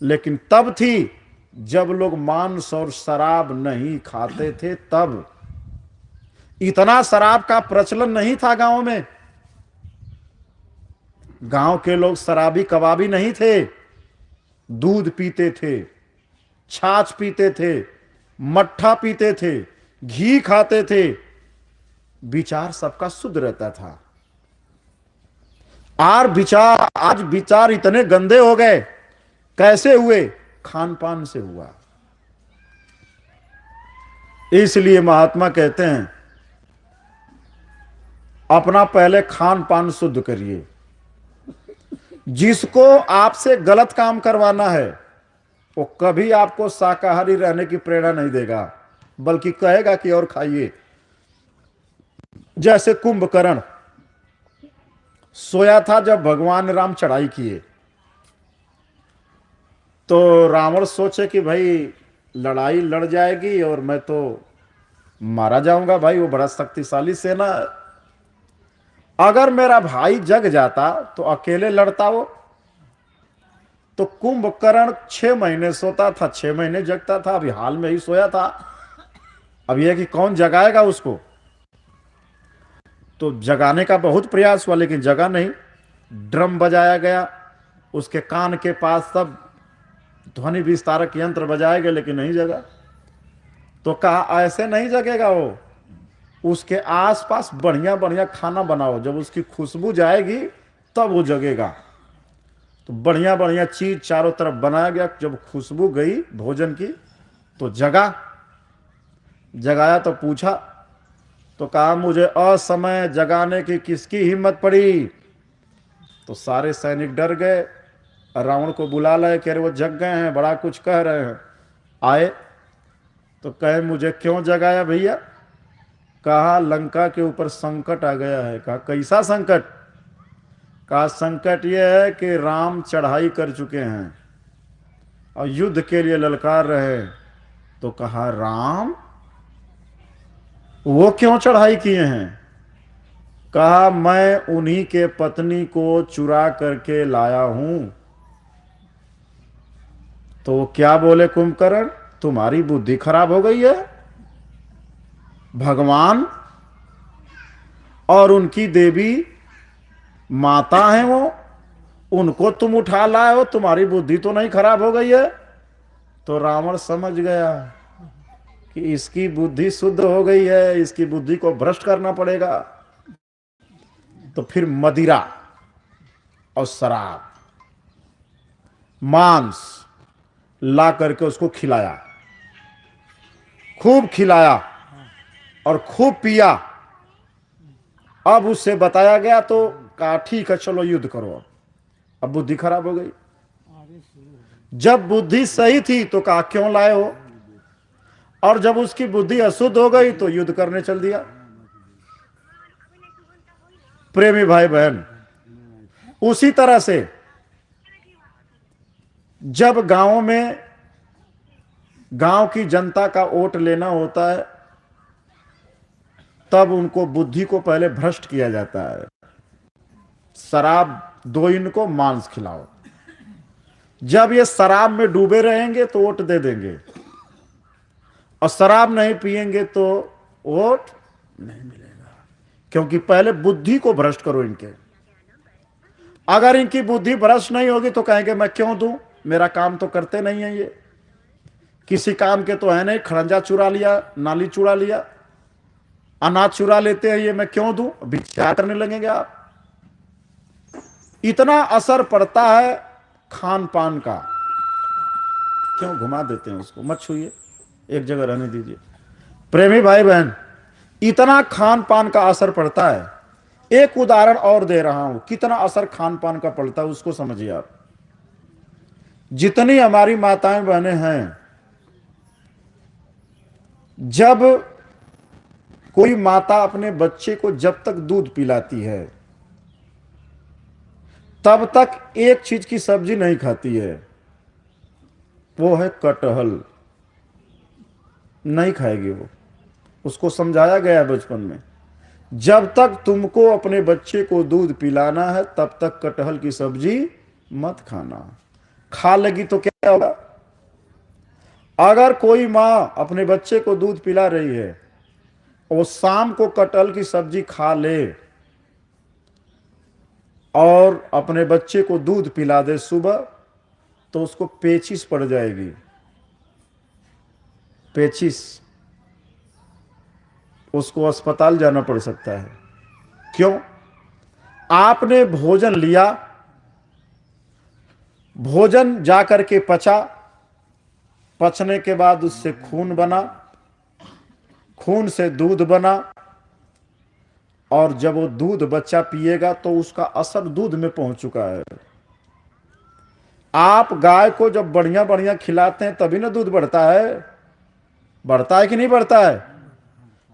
लेकिन तब थी जब लोग मांस और शराब नहीं खाते थे। तब इतना शराब का प्रचलन नहीं था गांव में। गांव के लोग शराबी कबाबी नहीं थे। दूध पीते थे, छाछ पीते थे, मट्ठा पीते थे, घी खाते थे। विचार सबका शुद्ध रहता था। आज विचार इतने गंदे हो गए। कैसे हुए? खान पान से हुआ। इसलिए महात्मा कहते हैं अपना पहले खान पान शुद्ध करिए। जिसको आपसे गलत काम करवाना है वो कभी आपको शाकाहारी रहने की प्रेरणा नहीं देगा, बल्कि कहेगा कि और खाइए। जैसे कुंभकर्ण सोया था जब भगवान राम चढ़ाई किए, तो रावण सोचे कि भाई लड़ाई लड़ जाएगी और मैं तो मारा जाऊंगा। भाई वो बड़ा शक्तिशाली सेना है, अगर मेरा भाई जग जाता तो अकेले लड़ता वो। तो कुंभकर्ण 6 महीने सोता था, 6 महीने जगता था। अभी हाल में ही सोया था। अब यह कि कौन जगाएगा उसको? तो जगाने का बहुत प्रयास हुआ लेकिन जगा नहीं। ड्रम बजाया गया, उसके कान के पास सब ध्वनि विस्तारक यंत्र बजाए गए लेकिन नहीं जगा। तो कहा ऐसे नहीं जगेगा वो, उसके आसपास बढ़िया बढ़िया खाना बनाओ, जब उसकी खुशबू जाएगी तब वो जगेगा। तो बढ़िया बढ़िया चीज चारों तरफ बनाया गया। जब खुशबू गई भोजन की तो जगा। जगाया तो पूछा, तो कहा मुझे असमय जगाने की किसकी हिम्मत पड़ी? तो सारे सैनिक डर गए, रावण को बुला लाए, कह रहे वो जग गए हैं, बड़ा कुछ कह रहे हैं। आए तो कहे मुझे क्यों जगाया भैया? कहा लंका के ऊपर संकट आ गया है। कहा कैसा संकट? कहा संकट यह है कि राम चढ़ाई कर चुके हैं और युद्ध के लिए ललकार रहे। तो कहा राम वो क्यों चढ़ाई किए हैं? कहा मैं उन्हीं के पत्नी को चुरा करके लाया हूं। तो क्या बोले कुंभकर्ण, तुम्हारी बुद्धि खराब हो गई है। भगवान और उनकी देवी माता हैं वो, उनको तुम उठा लाए हो, तुम्हारी बुद्धि तो नहीं खराब हो गई है? तो रावण समझ गया कि इसकी बुद्धि शुद्ध हो गई है, इसकी बुद्धि को भ्रष्ट करना पड़ेगा। तो फिर मदिरा और शराब, मांस ला करके उसको खिलाया, खूब खिलाया और खूब पिया। अब उससे बताया गया तो कहा ठीक है चलो युद्ध करो। अब बुद्धि खराब हो गई। जब बुद्धि सही थी तो कहा क्यों लाए हो? और जब उसकी बुद्धि अशुद्ध हो गई तो युद्ध करने चल दिया। प्रेमी भाई बहन, उसी तरह से जब गांव में गांव की जनता का वोट लेना होता है, तब उनको बुद्धि को पहले भ्रष्ट किया जाता है। शराब दो, इनको मांस खिलाओ। जब ये शराब में डूबे रहेंगे तो वोट दे देंगे, और शराब नहीं पिएंगे तो वोट नहीं मिलेगा। क्योंकि पहले बुद्धि को भ्रष्ट करो इनके। अगर इनकी बुद्धि भ्रष्ट नहीं होगी तो कहेंगे मैं क्यों दूं, मेरा काम तो करते नहीं है, ये किसी काम के तो है नहीं, खड़ंजा चुरा लिया, नाली चुरा लिया, अनाज चुरा लेते हैं, ये मैं क्यों दूं, विचार करने लगेंगे आप। इतना असर पड़ता है खान पान का। क्यों घुमा देते हैं उसको, मत छूइए, एक जगह रहने दीजिए। प्रेमी भाई बहन, इतना खान पान का असर पड़ता है। एक उदाहरण और दे रहा हूं, कितना असर खान पान का पड़ता है उसको समझिए आप। जितनी हमारी माताएं बहनें हैं, जब कोई माता अपने बच्चे को जब तक दूध पिलाती है तब तक एक चीज की सब्जी नहीं खाती है, वो है कटहल। नहीं खाएगी वो, उसको समझाया गया बचपन में, जब तक तुमको अपने बच्चे को दूध पिलाना है तब तक कटहल की सब्जी मत खाना। खा लगी तो क्या होगा? अगर कोई माँ अपने बच्चे को दूध पिला रही है और शाम को कटहल की सब्जी खा ले और अपने बच्चे को दूध पिला दे सुबह, तो उसको पेचिश पड़ जाएगी। पेचिश, उसको अस्पताल जाना पड़ सकता है। क्यों? आपने भोजन लिया, भोजन जाकर के पचा, पचने के बाद उससे खून बना, खून से दूध बना, और जब वो दूध बच्चा पिएगा तो उसका असर दूध में पहुंच चुका है। आप गाय को जब बढ़िया बढ़िया खिलाते हैं तभी ना दूध बढ़ता है। बढ़ता है कि नहीं बढ़ता है?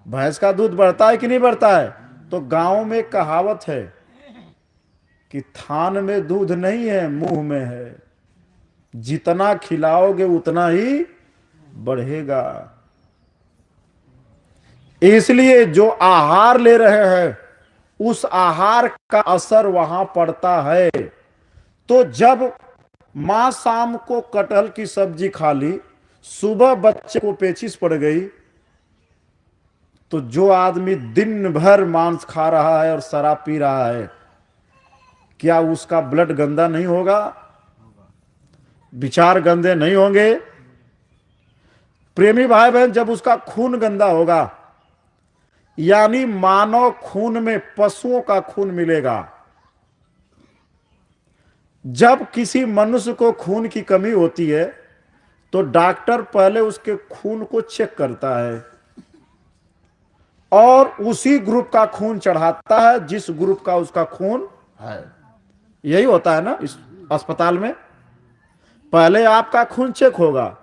भैंस का दूध बढ़ता है कि नहीं बढ़ता है? तो गांव में कहावत है कि थान में दूध नहीं है, मुंह में है। जितना खिलाओगे उतना ही बढ़ेगा। इसलिए जो आहार ले रहे हैं उस आहार का असर वहां पड़ता है। तो जब मां शाम को कटहल की सब्जी खा ली, सुबह बच्चे को पेचिश पड़ गई, तो जो आदमी दिन भर मांस खा रहा है और शराब पी रहा है, क्या उसका ब्लड गंदा नहीं होगा? विचार गंदे नहीं होंगे? प्रेमी भाई बहन, जब उसका खून गंदा होगा, यानी मानव खून में पशुओं का खून मिलेगा। जब किसी मनुष्य को खून की कमी होती है तो डॉक्टर पहले उसके खून को चेक करता है और उसी ग्रुप का खून चढ़ाता है जिस ग्रुप का उसका खून है। यही होता है ना इस अस्पताल में। पहले आपका खून चेक होगा,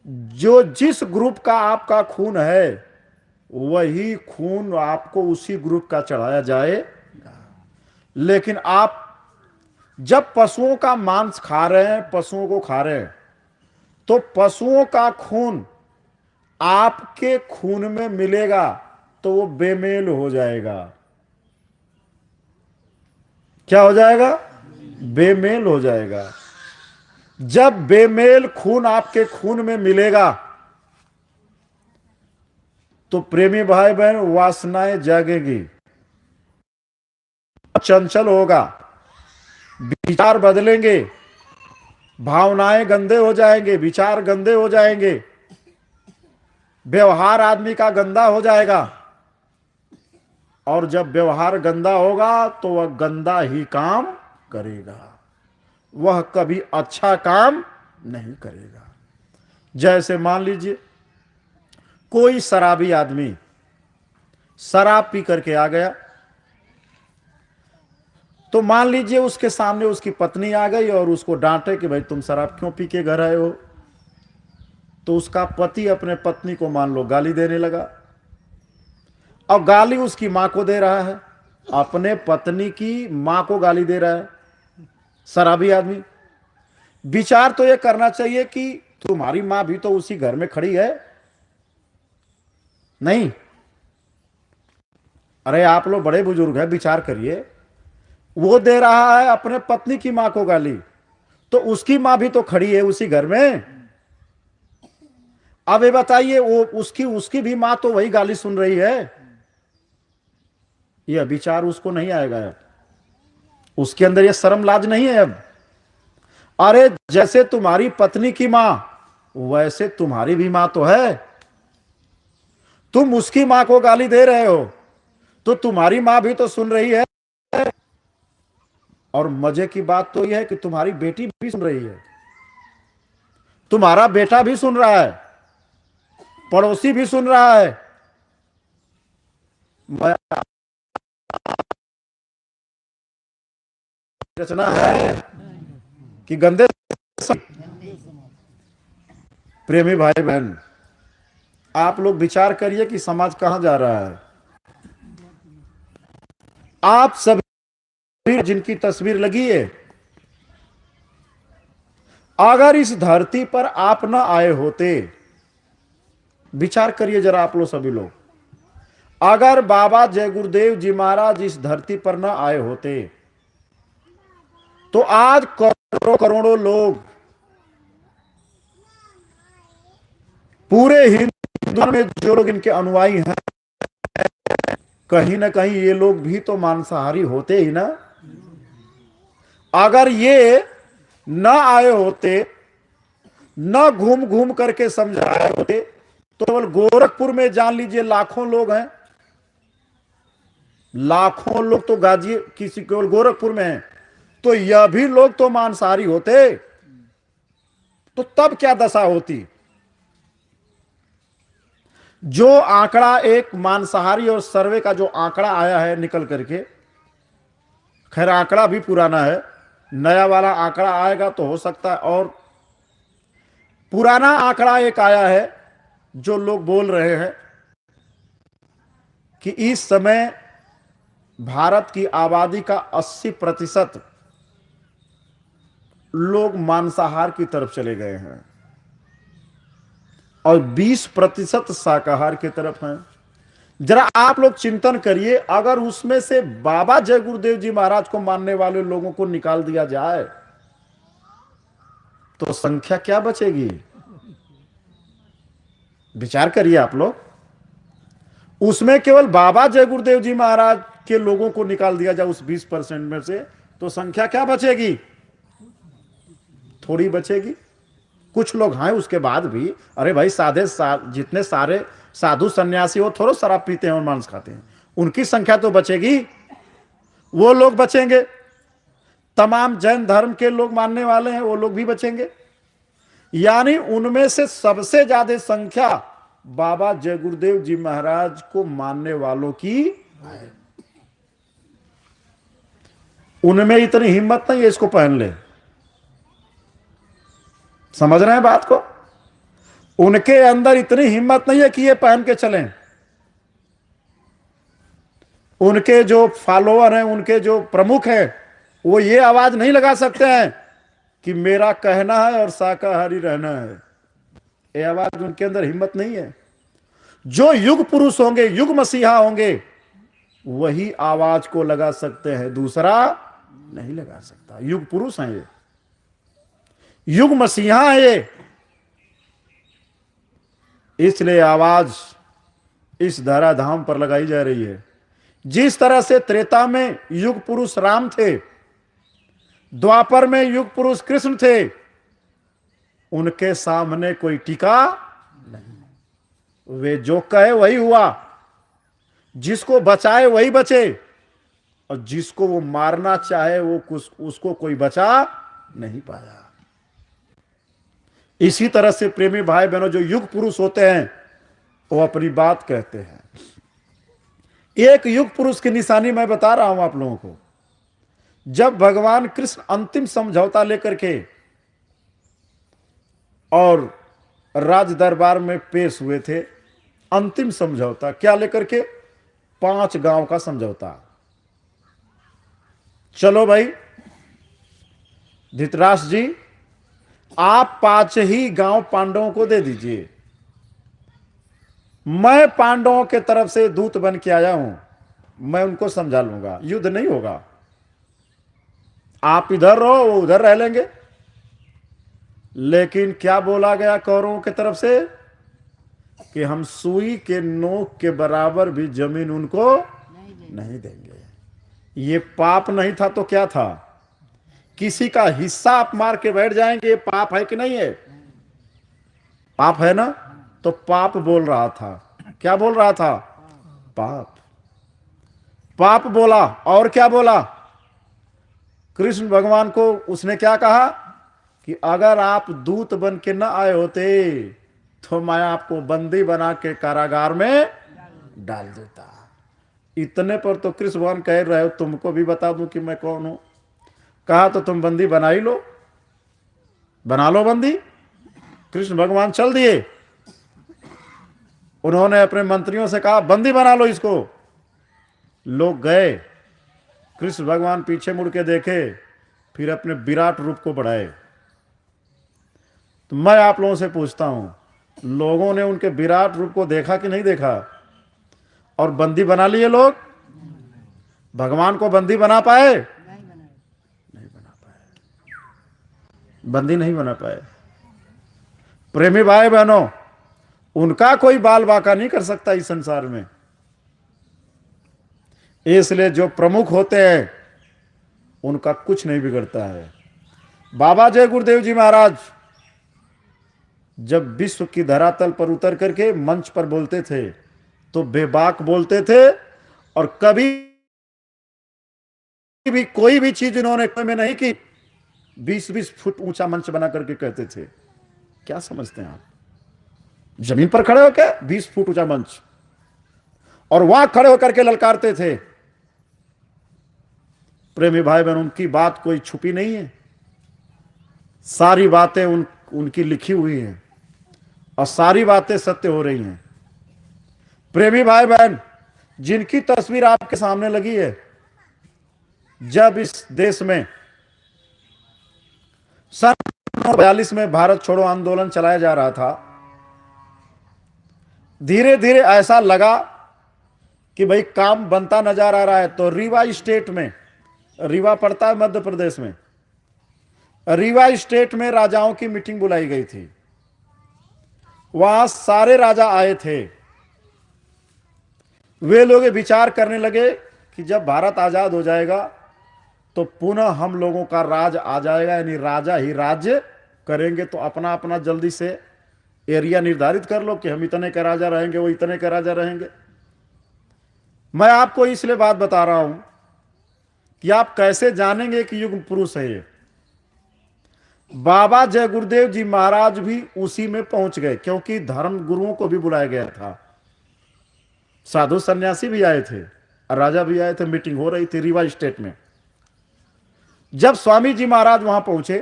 जो जिस ग्रुप का आपका खून है वही खून आपको उसी ग्रुप का चढ़ाया जाएगा। लेकिन आप जब पशुओं का मांस खा रहे हैं, पशुओं को खा रहे हैं, तो पशुओं का खून आपके खून में मिलेगा तो वो बेमेल हो जाएगा। क्या हो जाएगा? बेमेल हो जाएगा। जब बेमेल खून आपके खून में मिलेगा तो प्रेमी भाई बहन, वासनाएं जागेगी, चंचल होगा, विचार बदलेंगे, भावनाएं गंदे हो जाएंगे, विचार गंदे हो जाएंगे, व्यवहार आदमी का गंदा हो जाएगा। और जब व्यवहार गंदा होगा तो वह गंदा ही काम करेगा, वह कभी अच्छा काम नहीं करेगा। जैसे मान लीजिए कोई शराबी आदमी शराब पी करके आ गया, तो मान लीजिए उसके सामने उसकी पत्नी आ गई और उसको डांटे कि भाई तुम शराब क्यों पी के घर आए हो। तो उसका पति अपने पत्नी को मान लो गाली देने लगा, और गाली उसकी मां को दे रहा है, अपने पत्नी की मां को गाली दे रहा है शराबी आदमी। विचार तो यह करना चाहिए कि तुम्हारी मां भी तो उसी घर में खड़ी है, नहीं? अरे आप लोग बड़े बुजुर्ग हैं, विचार करिए। वो दे रहा है अपने पत्नी की मां को गाली, तो उसकी मां भी तो खड़ी है उसी घर में। अब ये बताइए, वो उसकी उसकी भी मां तो वही गाली सुन रही है। यह विचार उसको नहीं आएगा अब, उसके अंदर यह शर्म लाज नहीं है अब। अरे जैसे तुम्हारी पत्नी की मां, वैसे तुम्हारी भी मां तो है। तुम उसकी मां को गाली दे रहे हो, तो तुम्हारी मां भी तो सुन रही है। और मजे की बात तो यह है कि तुम्हारी बेटी भी सुन रही है, तुम्हारा बेटा भी सुन रहा है, पड़ोसी भी सुन रहा है। रचना है कि गंदे? प्रेमी भाई बहन, आप लोग विचार करिए कि समाज कहां जा रहा है। आप सभी जिनकी तस्वीर लगी है, अगर इस धरती पर आप न आए होते, विचार करिए जरा आप लोग सभी लोग, अगर बाबा जय गुरुदेव जी महाराज इस धरती पर न आए होते, तो आज करोड़ों करोड़ों लोग पूरे हिंदुस्तान में जो लोग इनके अनुयायी हैं, कहीं ना कहीं ये लोग भी तो मांसाहारी होते ही ना। अगर ये न आए होते, न घूम घूम करके समझाए होते, तो केवल गोरखपुर में जान लीजिए लाखों लोग हैं, लाखों लोग तो गाजी किसी केवल गोरखपुर में हैं, तो यह भी लोग तो मांसाहारी होते, तो तब क्या दशा होती। जो आंकड़ा एक मांसाहारी और सर्वे का जो आंकड़ा आया है निकल करके, खैर आंकड़ा भी पुराना है, नया वाला आंकड़ा आएगा तो हो सकता है। और पुराना आंकड़ा एक आया है जो लोग बोल रहे हैं कि इस समय भारत की आबादी का 80% लोग मांसाहार की तरफ चले गए हैं और 20% शाकाहार की तरफ हैं। जरा आप लोग चिंतन करिए, अगर उसमें से बाबा जय गुरुदेव जी महाराज को मानने वाले लोगों को निकाल दिया जाए तो संख्या क्या बचेगी? विचार करिए आप लोग। उसमें केवल बाबा जय गुरुदेव जी महाराज के लोगों को निकाल दिया जाए उस 20% में से, तो संख्या क्या बचेगी? थोड़ी बचेगी। कुछ लोग हैं उसके बाद भी, अरे भाई जितने सारे साधु सन्यासी वो थोड़ा शराब पीते हैं और मांस खाते हैं, उनकी संख्या तो बचेगी, वो लोग बचेंगे। तमाम जैन धर्म के लोग मानने वाले हैं, वो लोग भी बचेंगे। यानी उनमें से सबसे ज्यादा संख्या बाबा जय गुरुदेव जी महाराज को मानने वालों की है। उनमें इतनी हिम्मत नहीं है इसको पहन ले। समझ रहे हैं बात को? उनके अंदर इतनी हिम्मत नहीं है कि ये पहन के चलें। उनके जो फॉलोअर हैं, उनके जो प्रमुख हैं, वो ये आवाज नहीं लगा सकते हैं कि मेरा कहना है और शाकाहारी रहना है। ये आवाज उनके अंदर हिम्मत नहीं है। जो युग पुरुष होंगे, युग मसीहा होंगे, वही आवाज को लगा सकते हैं, दूसरा नहीं लगा सकता। युग पुरुष हैं ये, युग मसीहा है ये, इसलिए आवाज इस धराधाम पर लगाई जा रही है। जिस तरह से त्रेता में युग पुरुष राम थे, द्वापर में युग पुरुष कृष्ण थे, उनके सामने कोई टिका नहीं। वे जो कहे वही हुआ, जिसको बचाए वही बचे, और जिसको वो मारना चाहे वो उसको कोई बचा नहीं पाया। इसी तरह से प्रेमी भाई बहनों, जो युग पुरुष होते हैं वो अपनी बात कहते हैं। एक युग पुरुष की निशानी मैं बता रहा हूं आप लोगों को। जब भगवान कृष्ण अंतिम समझौता लेकर के और राज दरबार में पेश हुए थे। अंतिम समझौता क्या लेकर के? 5 गांव का समझौता। चलो भाई धृतराष्ट्र जी, आप 5 ही गांव पांडवों को दे दीजिए, मैं पांडवों के तरफ से दूत बन के आया हूं, मैं उनको समझा लूंगा, युद्ध नहीं होगा, आप इधर रहो वो उधर रह लेंगे। लेकिन क्या बोला गया कौरवों की तरफ से कि हम सुई के नोक के बराबर भी जमीन उनको नहीं देंगे। ये पाप नहीं था तो क्या था? किसी का हिस्सा आप मार के बैठ जाएंगे, ये पाप है कि नहीं है? पाप है ना? तो पाप बोल रहा था। क्या बोल रहा था? पाप। पाप बोला। और क्या बोला? कृष्ण भगवान को उसने क्या कहा कि अगर आप दूत बन के न आए होते तो मैं आपको बंदी बना के कारागार में डाल देता। इतने पर तो कृष्ण भगवान कह रहे हो तुमको भी बता दूं कि मैं कौन हूं। कहा तो तुम बंदी बना ही लो, बना लो बंदी। कृष्ण भगवान चल दिए। उन्होंने अपने मंत्रियों से कहा बंदी बना लो इसको। लोग गए। कृष्ण भगवान पीछे मुड़ के देखे, फिर अपने विराट रूप को बढ़ाए। तो मैं आप लोगों से पूछता हूं, लोगों ने उनके विराट रूप को देखा कि नहीं देखा? और बंदी बना लिए लोग? भगवान को बंदी बना पाए? नहीं बना पाए, बंदी नहीं बना पाए। प्रेमी भाई बहनों, उनका कोई बाल बाका नहीं कर सकता इस संसार में। इसलिए जो प्रमुख होते हैं उनका कुछ नहीं बिगड़ता है। बाबा जय गुरुदेव जी महाराज जब विश्व की धरातल पर उतर करके मंच पर बोलते थे तो बेबाक बोलते थे, और कभी भी कोई भी चीज इन्होंने में नहीं की। 20-20 फुट ऊंचा मंच बना करके कहते थे। क्या समझते हैं आप? जमीन पर खड़े होकर 20 फुट ऊंचा मंच, और वहां खड़े होकर के ललकारते थे। प्रेमी भाई बहन, उनकी बात कोई छुपी नहीं है, सारी बातें उनकी लिखी हुई हैं और सारी बातें सत्य हो रही हैं। प्रेमी भाई बहन, जिनकी तस्वीर आपके सामने लगी है, जब इस देश में सन 1942 में भारत छोड़ो आंदोलन चलाया जा रहा था, धीरे धीरे ऐसा लगा कि भाई काम बनता नजर आ रहा है। तो रीवा स्टेट में, रीवा पड़ता है मध्य प्रदेश में, रीवा स्टेट में राजाओं की मीटिंग बुलाई गई थी। वहां सारे राजा आए थे। वे लोग विचार करने लगे कि जब भारत आजाद हो जाएगा तो पुनः हम लोगों का राज आ जाएगा, यानी राजा ही राज्य करेंगे। तो अपना अपना जल्दी से एरिया निर्धारित कर लो कि हम इतने का राजा रहेंगे, वो इतने का राजा रहेंगे। मैं आपको इसलिए बात बता रहा हूं कि आप कैसे जानेंगे कि युग पुरुष है ये। बाबा जय गुरुदेव जी महाराज भी उसी में पहुंच गए, क्योंकि धर्म गुरुओं को भी बुलाया गया था। साधु सन्यासी भी आए थे और राजा भी आए थे। मीटिंग हो रही थी रीवा स्टेट में। जब स्वामी जी महाराज वहां पहुंचे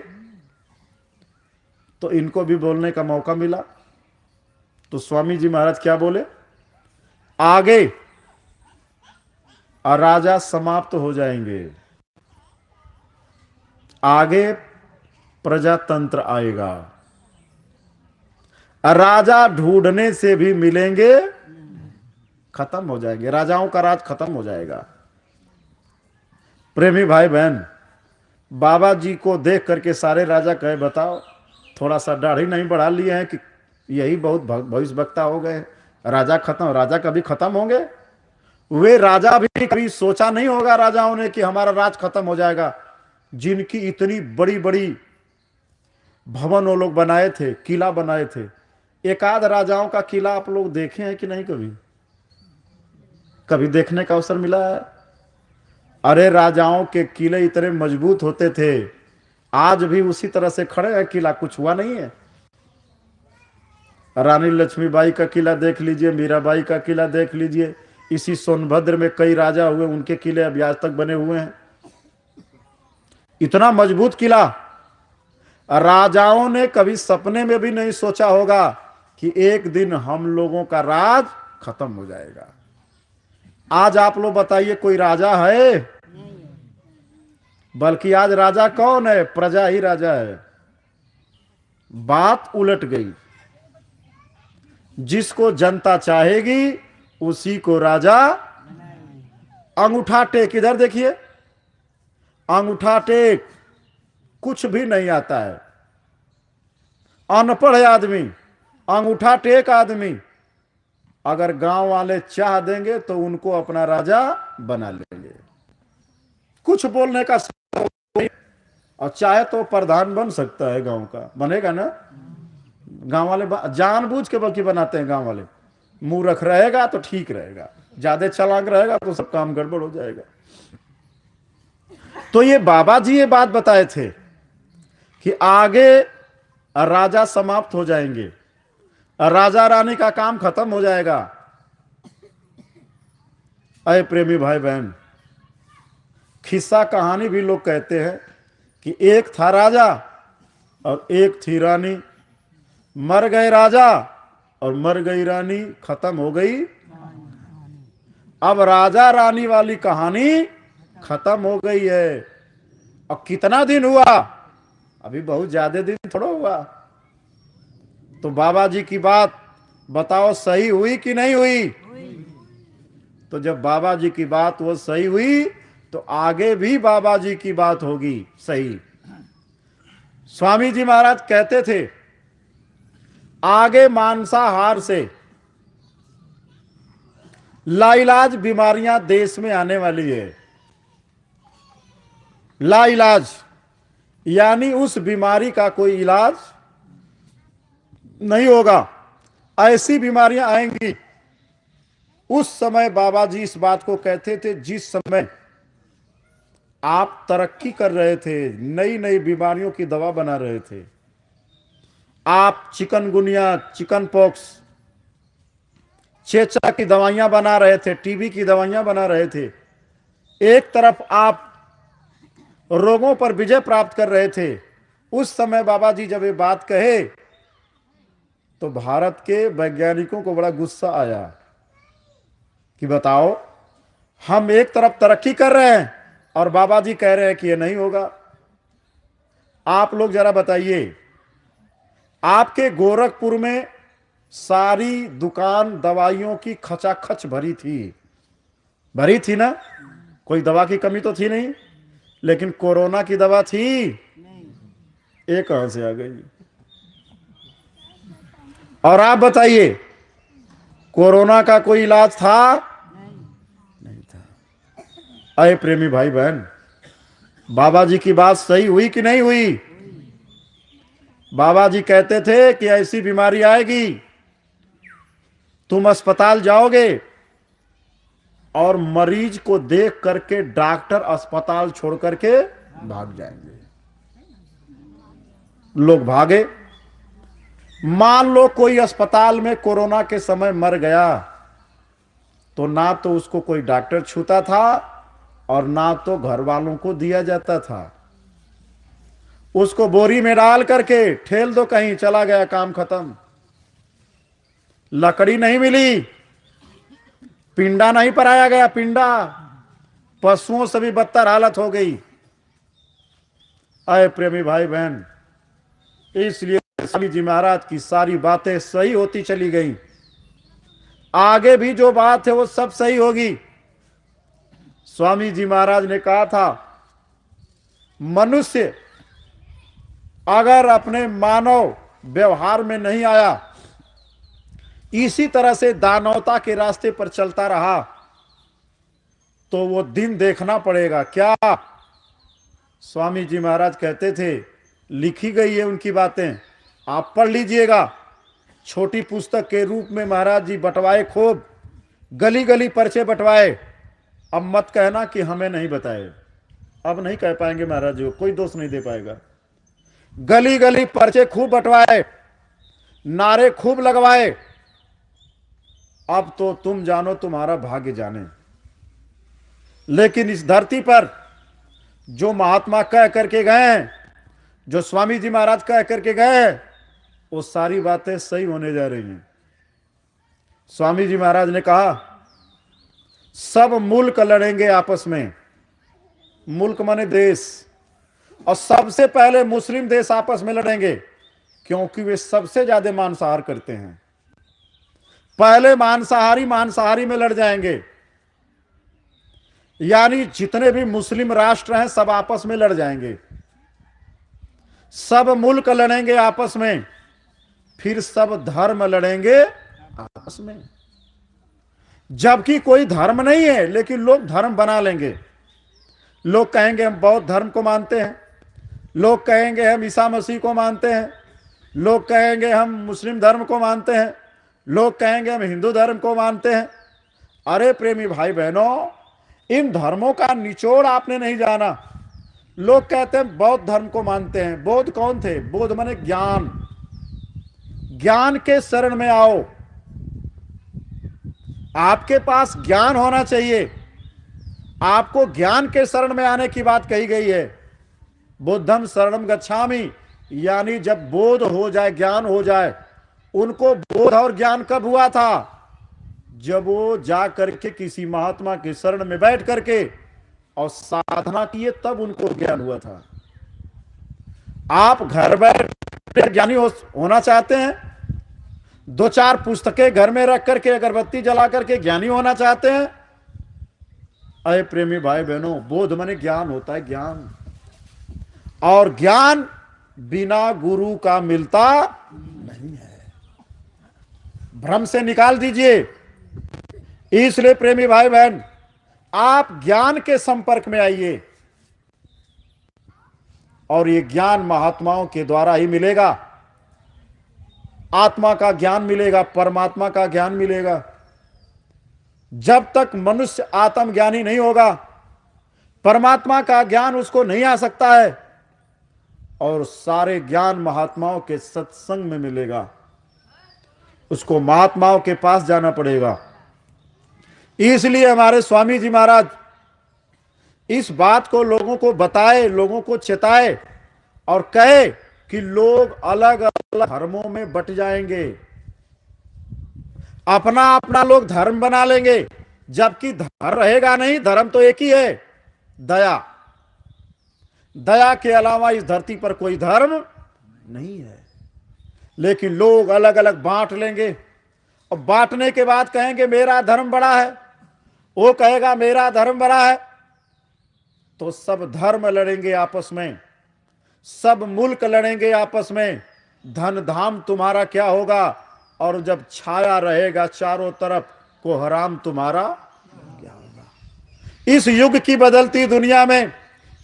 तो इनको भी बोलने का मौका मिला। तो स्वामी जी महाराज क्या बोले? आगे राजा समाप्त हो जाएंगे, आगे प्रजातंत्र आएगा, राजा ढूंढने से भी मिलेंगे, खत्म हो जाएंगे, राजाओं का राज खत्म हो जाएगा। प्रेमी भाई बहन, बाबा जी को देख करके सारे राजा कहे बताओ थोड़ा सा दाढ़ी नहीं बढ़ा लिए हैं कि यही बहुत भविष्यवक्ता हो गए, राजा खत्म, राजा कभी खत्म होंगे? वे राजा भी कभी सोचा नहीं होगा राजाओं ने कि हमारा राज खत्म हो जाएगा। जिनकी इतनी बड़ी बड़ी भवन वो लोग बनाए थे, किला बनाए थे। एक आध राजाओं का किला आप लोग देखे हैं कि नहीं? कभी देखने का अवसर मिला है? अरे राजाओं के किले इतने मजबूत होते थे, आज भी उसी तरह से खड़े हैं किला, कुछ हुआ नहीं है। रानी लक्ष्मीबाई का किला देख लीजिए, मीराबाई का किला देख लीजिए, इसी सोनभद्र में कई राजा हुए, उनके किले अभी आज तक बने हुए हैं। इतना मजबूत किला राजाओं ने कभी सपने में भी नहीं सोचा होगा कि एक दिन हम लोगों का राज खत्म हो जाएगा। आज आप लोग बताइए, कोई राजा है? बल्कि आज राजा कौन है? प्रजा ही राजा है। बात उलट गई। जिसको जनता चाहेगी उसी को राजा। अंगूठा टेक, इधर देखिए, अंगूठा टेक, कुछ भी नहीं आता है, अनपढ़ है आदमी, अंगूठा टेक आदमी, अगर गांव वाले चाह देंगे तो उनको अपना राजा बना लेंगे। कुछ बोलने का और चाहे तो प्रधान बन सकता है, गांव का बनेगा ना। गांव वाले जानबूझ के बल्कि बनाते हैं। गांव वाले मूर्ख रहेगा तो ठीक रहेगा, ज्यादा चालाक रहेगा तो सब काम गड़बड़ हो जाएगा। तो ये बाबा जी ये बात बताए थे कि आगे राजा समाप्त हो जाएंगे, राजा रानी का काम खत्म हो जाएगा। अय प्रेमी भाई बहन, खिस्सा कहानी भी लोग कहते हैं कि एक था राजा और एक थी रानी, मर गए राजा और मर गई रानी, खत्म हो गई। अब राजा रानी वाली कहानी खत्म हो गई है। और कितना दिन हुआ? अभी बहुत ज्यादा दिन थोड़ा हुआ। तो बाबा जी की बात बताओ सही हुई कि नहीं हुई? तो जब बाबा जी की बात वो सही हुई तो आगे भी बाबा जी की बात होगी सही। स्वामी जी महाराज कहते थे आगे मांसाहार से लाइलाज बीमारियां देश में आने वाली है। लाइलाज यानी उस बीमारी का कोई इलाज नहीं होगा, ऐसी बीमारियां आएंगी। उस समय बाबा जी इस बात को कहते थे, जिस समय आप तरक्की कर रहे थे, नई नई बीमारियों की दवा बना रहे थे, आप चिकनगुनिया, चिकन पॉक्स, चेचा की दवाइयां बना रहे थे, टीबी की दवाइयां बना रहे थे, एक तरफ आप रोगों पर विजय प्राप्त कर रहे थे। उस समय बाबा जी जब ये बात कहे तो भारत के वैज्ञानिकों को बड़ा गुस्सा आया कि बताओ, हम एक तरफ तरक्की कर रहे हैं और बाबा जी कह रहे हैं कि ये नहीं होगा। आप लोग जरा बताइए, आपके गोरखपुर में सारी दुकान दवाइयों की खचाखच भरी थी ना? कोई दवा की कमी तो थी नहीं, लेकिन कोरोना की दवा थी? ये कहां से आ गई? और आप बताइए, कोरोना का कोई इलाज था? नहीं था। अरे प्रेमी भाई बहन, बाबा जी की बात सही हुई कि नहीं हुई? बाबा जी कहते थे कि ऐसी बीमारी आएगी, तुम अस्पताल जाओगे और मरीज को देख करके डॉक्टर अस्पताल छोड़ करके भाग जाएंगे। लोग भागे। मान लो कोई अस्पताल में कोरोना के समय मर गया तो ना तो उसको कोई डॉक्टर छूता था और ना तो घर वालों को दिया जाता था। उसको बोरी में डाल करके ठेल दो कहीं, चला गया, काम खत्म। लकड़ी नहीं मिली, पिंडा नहीं पराया गया, पिंडा, पशुओं से भी बदतर हालत हो गई। आए प्रेमी भाई बहन, इसलिए स्वामी जी महाराज की सारी बातें सही होती चली गई। आगे भी जो बात है वो सब सही होगी। स्वामी जी महाराज ने कहा था, मनुष्य अगर अपने मानव व्यवहार में नहीं आया, इसी तरह से दानवता के रास्ते पर चलता रहा, तो वो दिन देखना पड़ेगा। क्या? स्वामी जी महाराज कहते थे, लिखी गई है उनकी बातें, आप पढ़ लीजिएगा। छोटी पुस्तक के रूप में महाराज जी बंटवाए खूब, गली गली पर्चे बंटवाए। अब मत कहना कि हमें नहीं बताए, अब नहीं कह पाएंगे महाराज जी, कोई दोष नहीं दे पाएगा। गली गली पर्चे खूब बंटवाए, नारे खूब लगवाए। अब तो तुम जानो, तुम्हारा भाग्य जाने। लेकिन इस धरती पर जो महात्मा कह करके गए, जो स्वामी जी महाराज कह करके गए, वो सारी बातें सही होने जा रही हैं। स्वामी जी महाराज ने कहा सब मुल्क लड़ेंगे आपस में, मुल्क माने देश, और सबसे पहले मुस्लिम देश आपस में लड़ेंगे, क्योंकि वे सबसे ज्यादा मांसाहार करते हैं। पहले मांसाहारी में लड़ जाएंगे, यानी जितने भी मुस्लिम राष्ट्र हैं सब आपस में लड़ जाएंगे, सब मुल्क लड़ेंगे आपस में, फिर सब धर्म लड़ेंगे आपस में। जबकि कोई धर्म नहीं है, लेकिन लोग धर्म बना लेंगे। लोग कहेंगे हम बौद्ध धर्म को मानते हैं, लोग कहेंगे हम ईसा मसीह को मानते हैं, लोग कहेंगे हम मुस्लिम धर्म को मानते हैं, लोग कहेंगे हम हिंदू धर्म को मानते हैं। अरे प्रेमी भाई बहनों, इन धर्मों का निचोड़ आपने नहीं जाना। लोग कहते हैं बौद्ध धर्म को मानते हैं। बौद्ध कौन थे? बौद्ध माने ज्ञान। ज्ञान के शरण में आओ, आपके पास ज्ञान होना चाहिए। आपको ज्ञान के शरण में आने की बात कही गई है। बुद्धम शरणम गच्छामि, यानी जब बोध हो जाए, ज्ञान हो जाए। उनको बोध और ज्ञान कब हुआ था? जब वो जा करके किसी महात्मा के शरण में बैठ करके और साधना किए, तब उनको ज्ञान हुआ था। आप घर बैठे ज्ञानी होना चाहते हैं? दो चार पुस्तकें घर में रख करके, अगरबत्ती जला करके ज्ञानी होना चाहते हैं? अरे प्रेमी भाई बहनों, बोध माने ज्ञान होता है, ज्ञान। और ज्ञान बिना गुरु का मिलता नहीं है। भ्रम से निकाल दीजिए। इसलिए प्रेमी भाई बहन, आप ज्ञान के संपर्क में आइए, और ये ज्ञान महात्माओं के द्वारा ही मिलेगा। आत्मा का ज्ञान मिलेगा, परमात्मा का ज्ञान मिलेगा। जब तक मनुष्य आत्मज्ञानी नहीं होगा, परमात्मा का ज्ञान उसको नहीं आ सकता है। और सारे ज्ञान महात्माओं के सत्संग में मिलेगा। उसको महात्माओं के पास जाना पड़ेगा। इसलिए हमारे स्वामी जी महाराज इस बात को लोगों को बताए, लोगों को चेताए और कहे कि लोग अलग अलग धर्मों में बट जाएंगे, अपना अपना लोग धर्म बना लेंगे, जबकि धर्म रहेगा नहीं। धर्म तो एक ही है, दया। दया के अलावा इस धरती पर कोई धर्म नहीं है। लेकिन लोग अलग अलग बांट लेंगे, और बांटने के बाद कहेंगे मेरा धर्म बड़ा है, वो कहेगा मेरा धर्म बड़ा है। तो सब धर्म लड़ेंगे आपस में, सब मुल्क लड़ेंगे आपस में। धन धाम तुम्हारा क्या होगा? और जब छाया रहेगा चारों तरफ, को हराम तुम्हारा क्या होगा? इस युग की बदलती दुनिया में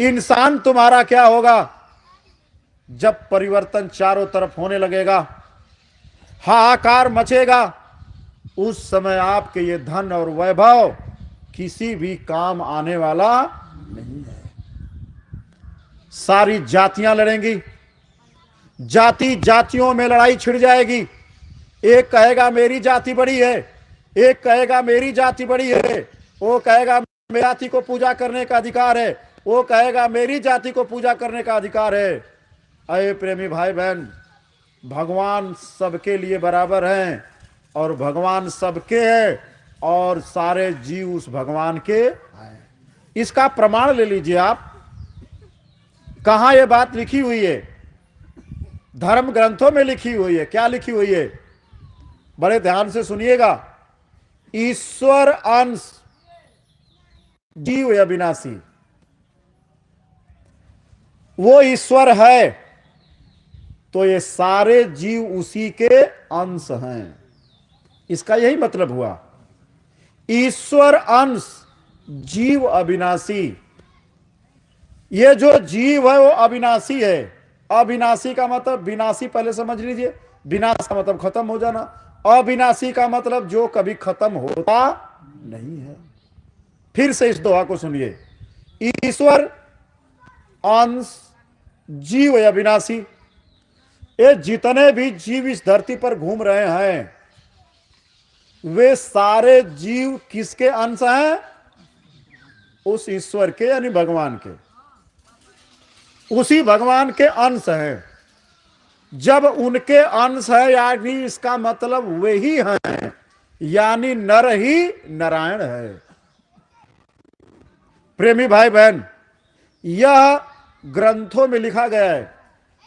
इंसान तुम्हारा क्या होगा? जब परिवर्तन चारों तरफ होने लगेगा, हाहाकार मचेगा, उस समय आपके ये धन और वैभव किसी भी काम आने वाला नहीं है। सारी जातियां लड़ेंगी, जाति जातियों में लड़ाई छिड़ जाएगी। एक कहेगा मेरी जाति बड़ी है, एक कहेगा मेरी जाति बड़ी है, वो कहेगा मेरी जाति को पूजा करने का अधिकार है, वो कहेगा मेरी जाति को पूजा करने का अधिकार है। अरे प्रेमी भाई बहन, भगवान सबके लिए बराबर हैं, और भगवान सबके हैं, और सारे जीव उस भगवान के हैं। इसका प्रमाण ले लीजिए आप। कहां यह बात लिखी हुई है? धर्म ग्रंथों में लिखी हुई है। क्या लिखी हुई है? बड़े ध्यान से सुनिएगा। ईश्वर अंश जीव अविनाशी। वो ईश्वर है तो ये सारे जीव उसी के अंश हैं। इसका यही मतलब हुआ। ईश्वर अंश जीव अविनाशी। ये जो जीव है वो अविनाशी है। अविनाशी का मतलब, विनाशी पहले समझ लीजिए, विनाश का मतलब खत्म हो जाना, अविनाशी का मतलब जो कभी खत्म होता नहीं है। फिर से इस दोहा को सुनिए। ईश्वर अंश जीव अविनाशी। ये जितने भी जीव इस धरती पर घूम रहे हैं, वे सारे जीव किसके अंश हैं? उस ईश्वर के, यानी भगवान के। उसी भगवान के अंश हैं। जब उनके अंश है, यानी इसका मतलब वे ही हैं, यानी नर ही नारायण है। प्रेमी भाई बहन, यह ग्रंथों में लिखा गया है,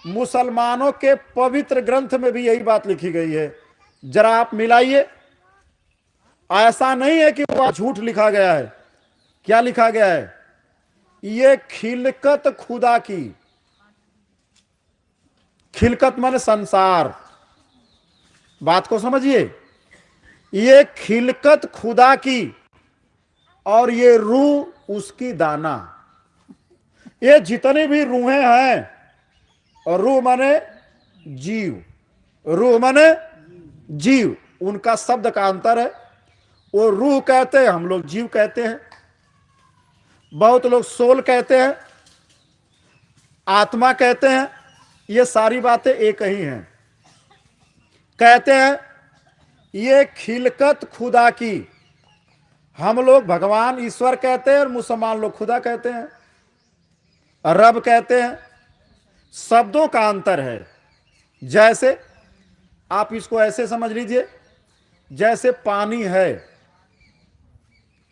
मुसलमानों के पवित्र ग्रंथ में भी यही बात लिखी गई है। जरा आप मिलाइए, ऐसा नहीं है कि वह झूठ लिखा गया है। क्या लिखा गया है? ये खिलकत खुदा की, खिलकत माने संसार, बात को समझिए, ये खिलकत खुदा की और ये रूह उसकी दाना। ये जितनी भी रूहें हैं, और रूह माने जीव, रूह माने जीव, उनका शब्द का अंतर है। वो रूह कहते हैं, हम लोग जीव कहते हैं, बहुत लोग सोल कहते हैं, आत्मा कहते हैं। ये सारी बातें एक ही हैं। कहते हैं ये खिलकत खुदा की, हम लोग भगवान ईश्वर कहते हैं और मुसलमान लोग खुदा कहते हैं, रब कहते हैं। शब्दों का अंतर है। जैसे आप इसको ऐसे समझ लीजिए, जैसे पानी है।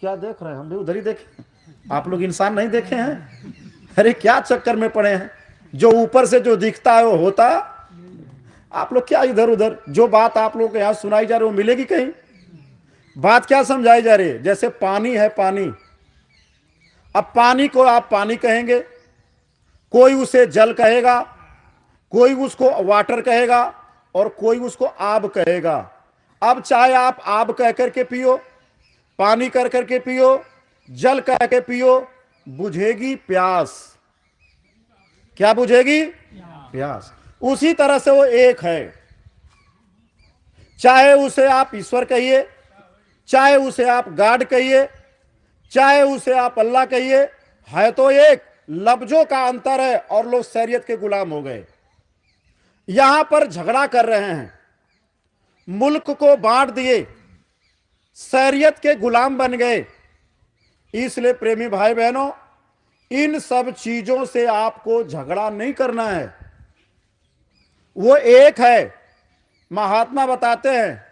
क्या देख रहे हैं? हम भी उधर ही देखें, आप लोग इंसान नहीं देखे हैं? अरे क्या चक्कर में पड़े हैं? जो ऊपर से जो दिखता है वो होता। आप लोग क्या इधर उधर, जो बात आप लोग को यहां सुनाई जा रही है वो मिलेगी कहीं? बात क्या समझाई जा रही है? जैसे पानी है, पानी, अब पानी को आप पानी कहेंगे, कोई उसे जल कहेगा, कोई उसको वाटर कहेगा, और कोई उसको आब कहेगा। अब चाहे आप आब कह करके पियो, पानी कर करके पियो, जल कह के पियो, बुझेगी प्यास। क्या बुझेगी? प्यास। उसी तरह से वो एक है। चाहे उसे आप ईश्वर कहिए, चाहे उसे आप गॉड कहिए, चाहे उसे आप अल्लाह कहिए, है तो एक। लफ्जों का अंतर है और लोग शरीयत के गुलाम हो गए। यहां पर झगड़ा कर रहे हैं, मुल्क को बांट दिए, शरीयत के गुलाम बन गए। इसलिए प्रेमी भाई बहनों, इन सब चीजों से आपको झगड़ा नहीं करना है। वो एक है। महात्मा बताते हैं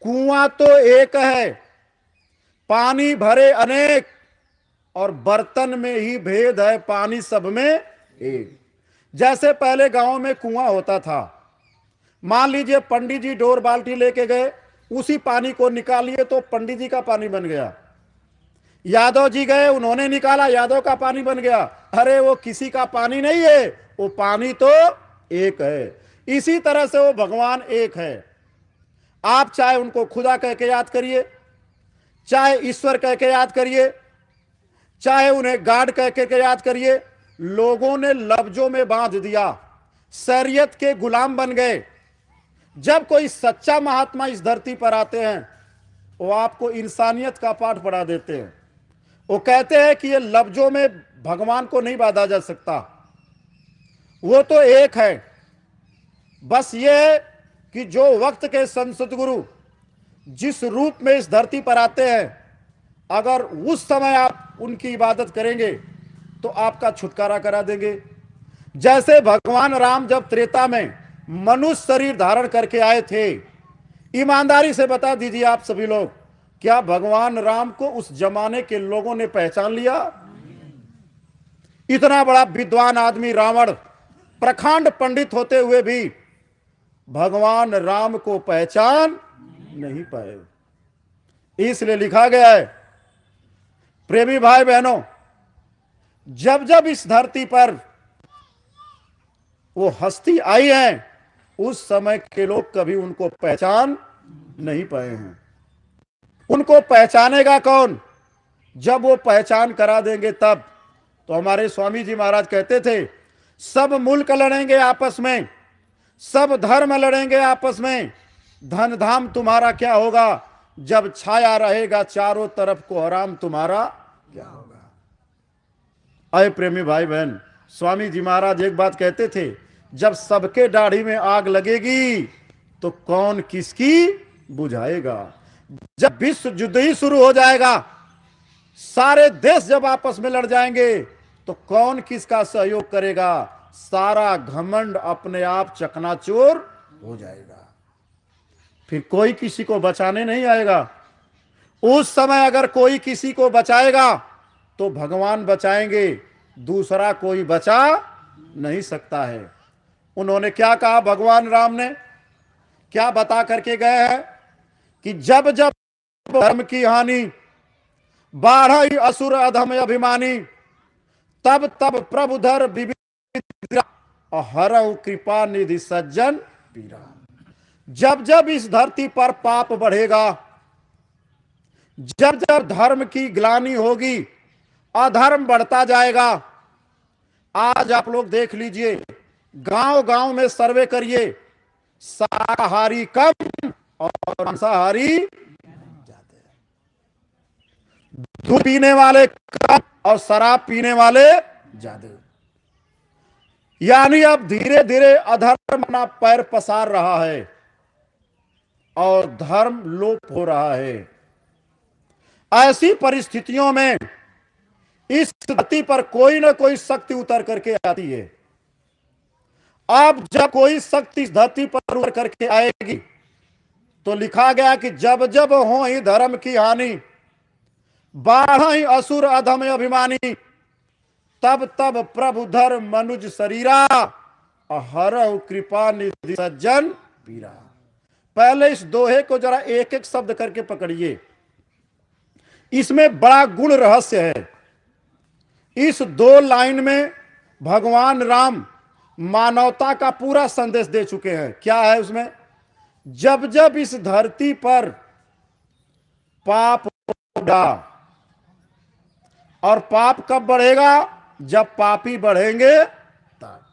कुआं तो एक है, पानी भरे अनेक, और बर्तन में ही भेद है, पानी सब में एक। जैसे पहले गांव में कुआं होता था, मान लीजिए पंडित जी डोर बाल्टी लेके गए, उसी पानी को निकालिए तो पंडित जी का पानी बन गया। यादव जी गए, उन्होंने निकाला, यादव का पानी बन गया। अरे वो किसी का पानी नहीं है, वो पानी तो एक है। इसी तरह से वो भगवान एक है। आप चाहे उनको खुदा कह के याद करिए, चाहे ईश्वर कह के याद करिए, चाहे उन्हें गॉड कह के याद करिए, लोगों ने लफ्जों में बांध दिया, शरीयत के गुलाम बन गए। जब कोई सच्चा महात्मा इस धरती पर आते हैं, वो आपको इंसानियत का पाठ पढ़ा देते हैं। वो कहते हैं कि ये लफ्जों में भगवान को नहीं बांधा जा सकता, वो तो एक है। बस ये कि जो वक्त के संत सद्गुरु जिस रूप में इस धरती पर आते हैं, अगर उस समय आप उनकी इबादत करेंगे तो आपका छुटकारा करा देंगे। जैसे भगवान राम जब त्रेता में मनुष्य शरीर धारण करके आए थे, ईमानदारी से बता दीजिए आप सभी लोग, क्या भगवान राम को उस जमाने के लोगों ने पहचान लिया? इतना बड़ा विद्वान आदमी रावण, प्रखंड पंडित होते हुए भी भगवान राम को पहचान नहीं पाए। इसलिए लिखा गया है, प्रेमी भाई बहनों, जब जब इस धरती पर वो हस्ती आई है, उस समय के लोग कभी उनको पहचान नहीं पाए हैं। उनको पहचानेगा कौन? जब वो पहचान करा देंगे तब। तो हमारे स्वामी जी महाराज कहते थे, सब मुल्क लड़ेंगे आपस में, सब धर्म लड़ेंगे आपस में, धन धाम तुम्हारा क्या होगा? जब छाया रहेगा चारों तरफ को हराम तुम्हारा क्या होगा? अय प्रेमी भाई बहन, स्वामी जी महाराज एक बात कहते थे, जब सबके दाढ़ी में आग लगेगी तो कौन किसकी बुझाएगा? जब विश्व युद्ध ही शुरू हो जाएगा, सारे देश जब आपस में लड़ जाएंगे तो कौन किसका सहयोग करेगा? सारा घमंड अपने आप चकनाचूर हो जाएगा। फिर कोई किसी को बचाने नहीं आएगा। उस समय अगर कोई किसी को बचाएगा तो भगवान बचाएंगे, दूसरा कोई बचा नहीं सकता है। उन्होंने क्या कहा, भगवान राम ने क्या बता करके गए हैं कि जब जब धर्म की हानि, बाढ़ असुर अधम अभिमानी, तब तब प्रभुधर विविध हरऊ कृपा निधि सज्जन पीरा। जब जब इस धरती पर पाप बढ़ेगा, जब जब धर्म की ग्लानि होगी, अधर्म बढ़ता जाएगा। आज आप लोग देख लीजिए, गांव गांव में सर्वे करिए, शाकाहारी कम और मांसाहारी ज्यादा, दूध पीने वाले कम और शराब पीने वाले ज्यादा। यानी अब धीरे धीरे अधर्म अपना पैर पसार रहा है और धर्म लोप हो रहा है। ऐसी परिस्थितियों में इस धरती पर कोई ना कोई शक्ति उतर करके आती है। अब जब कोई शक्ति इस धरती पर उतर करके आएगी तो लिखा गया कि जब जब हो ही धर्म की हानि, बाढ़ ही असुर अधम अभिमानी, तब तब प्रभु धर मनुज शरीरा, हरहु कृपा निधि सज्जन पीरा। पहले इस दोहे को जरा एक एक शब्द करके पकड़िए, इसमें बड़ा गुण रहस्य है। इस दो लाइन में भगवान राम मानवता का पूरा संदेश दे चुके हैं। क्या है उसमें? जब जब इस धरती पर पाप बढ़ा, और पाप कब बढ़ेगा? जब पापी बढ़ेंगे तब।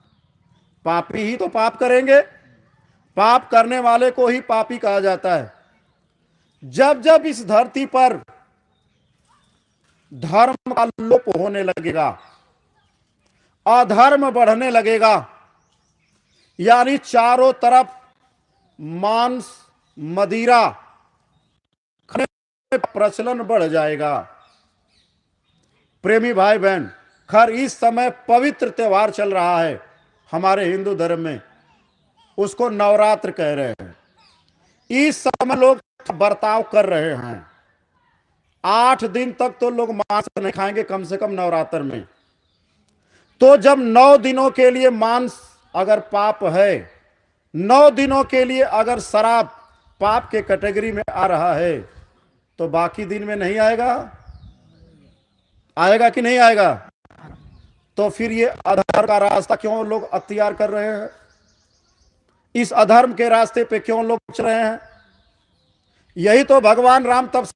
पापी ही तो पाप करेंगे, पाप करने वाले को ही पापी कहा जाता है। जब जब इस धरती पर धर्म का लोप होने लगेगा, अधर्म बढ़ने लगेगा, यानी चारों तरफ मांस मदिरा प्रचलन बढ़ जाएगा। प्रेमी भाई बहन, खैर इस समय पवित्र त्योहार चल रहा है हमारे हिंदू धर्म में, उसको नवरात्र कह रहे हैं। इस समय लोग बर्ताव कर रहे हैं, 8 दिन तक तो लोग मांस नहीं खाएंगे कम से कम नवरात्र में। तो जब 9 दिनों के लिए मांस अगर पाप है, 9 दिनों के लिए अगर शराब पाप के कैटेगरी में आ रहा है, तो बाकी दिन में नहीं आएगा? आएगा कि नहीं आएगा? तो फिर ये अधर्म का रास्ता क्यों लोग अख्तियार कर रहे हैं? इस अधर्म के रास्ते पे क्यों लोग चल रहे हैं? यही तो भगवान राम तब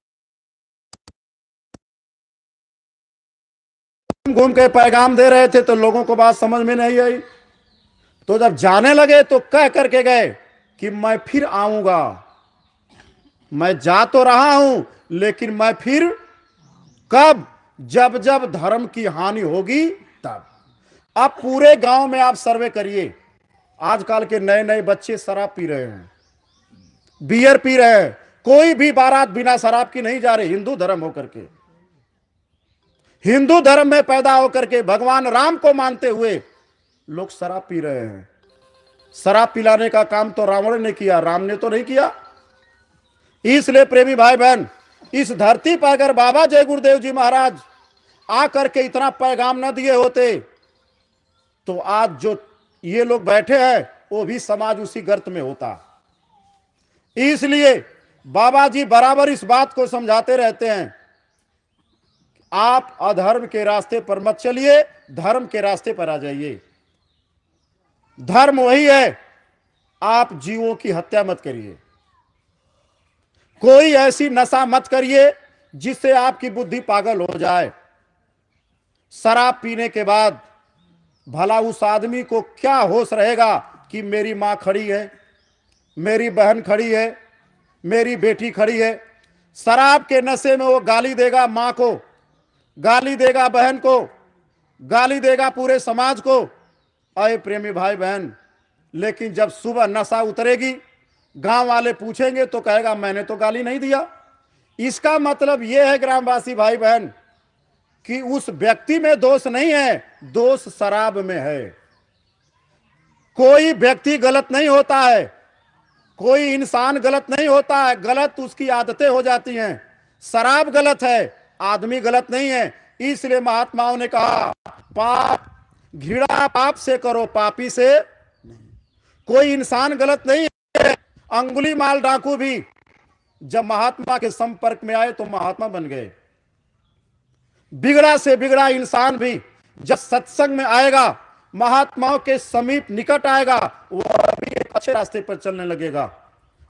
घूम के पैगाम दे रहे थे, तो लोगों को बात समझ में नहीं आई। तो जब जाने लगे तो कह करके गए कि मैं फिर आऊंगा, मैं जा तो रहा हूं लेकिन मैं फिर कब? जब जब धर्म की हानि होगी तब। अब पूरे गांव में आप सर्वे करिए, आजकल के नए नए बच्चे शराब पी रहे हैं, बियर पी रहे हैं। कोई भी बारात बिना शराब की नहीं जा रही। हिंदू धर्म होकर के, हिंदू धर्म में पैदा होकर के, भगवान राम को मानते हुए लोग शराब पी रहे हैं। शराब पिलाने का काम तो रावण ने किया, राम ने तो नहीं किया। इसलिए प्रेमी भाई बहन, इस धरती पर अगर बाबा जय गुरुदेव जी महाराज आकर के इतना पैगाम न दिए होते तो आज जो ये लोग बैठे हैं वो भी समाज उसी गर्त में होता। इसलिए बाबा जी बराबर इस बात को समझाते रहते हैं, आप अधर्म के रास्ते पर मत चलिए, धर्म के रास्ते पर आ जाइए। धर्म वही है, आप जीवों की हत्या मत करिए, कोई ऐसी नशा मत करिए जिससे आपकी बुद्धि पागल हो जाए। शराब पीने के बाद भला उस आदमी को क्या होश रहेगा कि मेरी मां खड़ी है, मेरी बहन खड़ी है, मेरी बेटी खड़ी है। शराब के नशे में वो गाली देगा मां को, गाली देगा बहन को, गाली देगा पूरे समाज को। अरे प्रेमी भाई बहन, लेकिन जब सुबह नशा उतरेगी, गांव वाले पूछेंगे तो कहेगा मैंने तो गाली नहीं दिया। इसका मतलब यह है ग्रामवासी भाई बहन कि उस व्यक्ति में दोष नहीं है, दोष शराब में है। कोई व्यक्ति गलत नहीं होता है, कोई इंसान गलत नहीं होता है, गलत उसकी आदतें हो जाती हैं। शराब गलत है, आदमी गलत नहीं है। इसलिए महात्माओं ने कहा पाप घृणा पाप से करो, पापी से नहीं। कोई इंसान गलत नहीं है। अंगुली माल डाकू भी जब महात्मा के संपर्क में आए तो महात्मा बन गए। बिगड़ा से बिगड़ा इंसान भी जब सत्संग में आएगा, महात्माओं के समीप निकट आएगा, वह भी एक अच्छे रास्ते पर चलने लगेगा।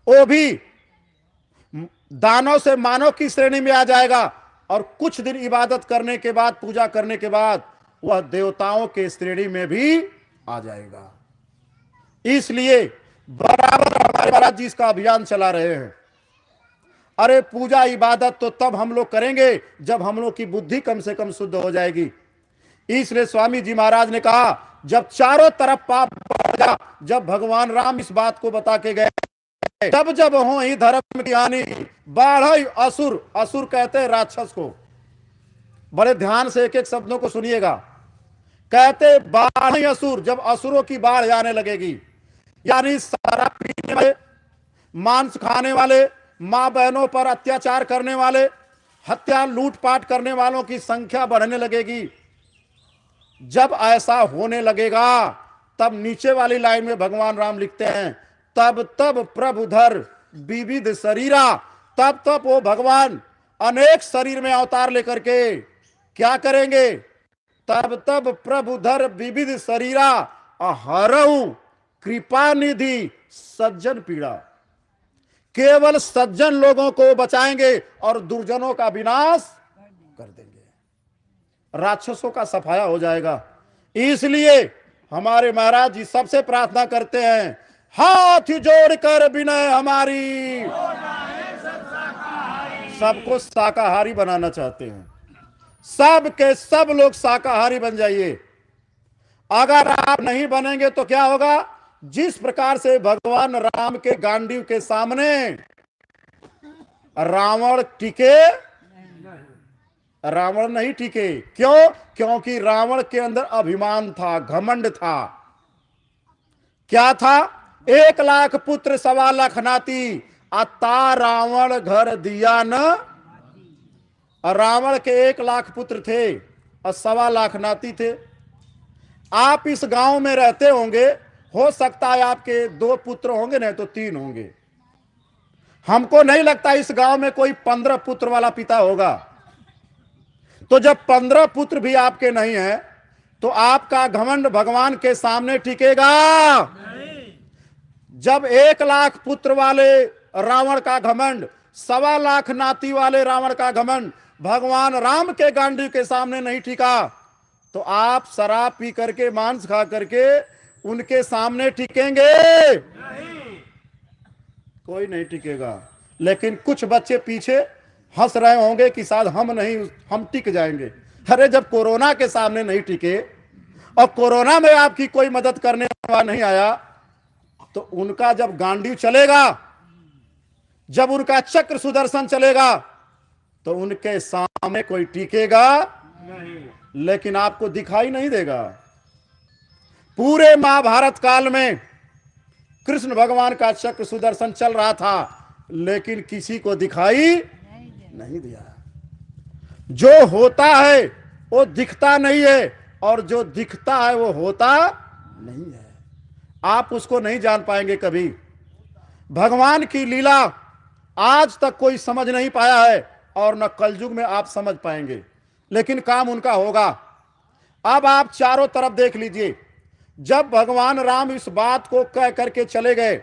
वो भी दानव से मानव की श्रेणी में आ जाएगा और कुछ दिन इबादत करने के बाद, पूजा करने के बाद वह देवताओं के श्रेणी में भी आ जाएगा। इसलिए बराबर हमारे महाराज जी इसका अभियान चला रहे हैं। अरे पूजा इबादत तो तब हम लोग करेंगे जब हम लोग की बुद्धि कम से कम शुद्ध हो जाएगी। इसलिए स्वामी जी महाराज ने कहा जब चारों तरफ पाप बढ़ गया, जब भगवान राम इस बात को बता के गए, तब जब हो ही धर्म की हानि बाढ़ असुर, असुर कहते हैं राक्षस को। बड़े ध्यान से एक एक शब्दों को सुनिएगा। कहते बाढ़ असुर, जब असुरों की बाढ़ आने लगेगी, यानी शराब पीने वाले, मांस खाने वाले, मां बहनों पर अत्याचार करने वाले, हत्या लूटपाट करने वालों की संख्या बढ़ने लगेगी। जब ऐसा होने लगेगा तब नीचे वाली लाइन में भगवान राम लिखते हैं तब तब प्रभुधर विविध शरीरा, तब तब वो भगवान अनेक शरीर में अवतार लेकर के क्या करेंगे, तब तब प्रभुधर विविध शरीरा हरऊ कृपा निधि सज्जन पीड़ा। केवल सज्जन लोगों को बचाएंगे और दुर्जनों का विनाश कर देंगे, राक्षसों का सफाया हो जाएगा। इसलिए हमारे महाराज जी सबसे प्रार्थना करते हैं, हाथ जोड़कर विनय हमारी, सबको शाकाहारी बनाना चाहते हैं। सब के सब लोग शाकाहारी बन जाइए। अगर आप नहीं बनेंगे तो क्या होगा, जिस प्रकार से भगवान राम के गांडीव के सामने रावण टिके, रावण नहीं टिके। क्यों? क्योंकि रावण के अंदर अभिमान था, घमंड था। क्या था? 1 लाख पुत्र 1.25 लाख नाती, अता रावण घर दिया न। रावण के 1 लाख पुत्र थे और 1.25 लाख नाती थे। आप इस गांव में रहते होंगे, हो सकता है आपके 2 पुत्र होंगे, नहीं तो 3 होंगे। हमको नहीं लगता इस गांव में कोई 15 पुत्र वाला पिता होगा। तो जब 15 पुत्र भी आपके नहीं है तो आपका घमंड भगवान के सामने टिकेगा? जब 1 लाख पुत्र वाले रावण का घमंड, 1.25 लाख नाती वाले रावण का घमंड भगवान राम के गांडी के सामने नहीं टिका, तो आप शराब पी करके, मांस खा करके उनके सामने टिकेंगे? कोई नहीं टिकेगा। लेकिन कुछ बच्चे पीछे हंस रहे होंगे कि शायद हम नहीं, हम टिक जाएंगे। अरे जब कोरोना के सामने नहीं टिके और कोरोना में आपकी कोई मदद करने वाला नहीं आया, तो उनका जब गांडीव चलेगा, जब उनका चक्र सुदर्शन चलेगा, तो उनके सामने कोई टिकेगा नहीं। लेकिन आपको दिखाई नहीं देगा। पूरे महाभारत काल में कृष्ण भगवान का चक्र सुदर्शन चल रहा था, लेकिन किसी को दिखाई नहीं दिया। जो होता है वो दिखता नहीं है, और जो दिखता है वो होता नहीं है। आप उसको नहीं जान पाएंगे कभी। भगवान की लीला आज तक कोई समझ नहीं पाया है, और न कलयुग में आप समझ पाएंगे, लेकिन काम उनका होगा। अब आप चारों तरफ देख लीजिए। जब भगवान राम इस बात को कह करके चले गए,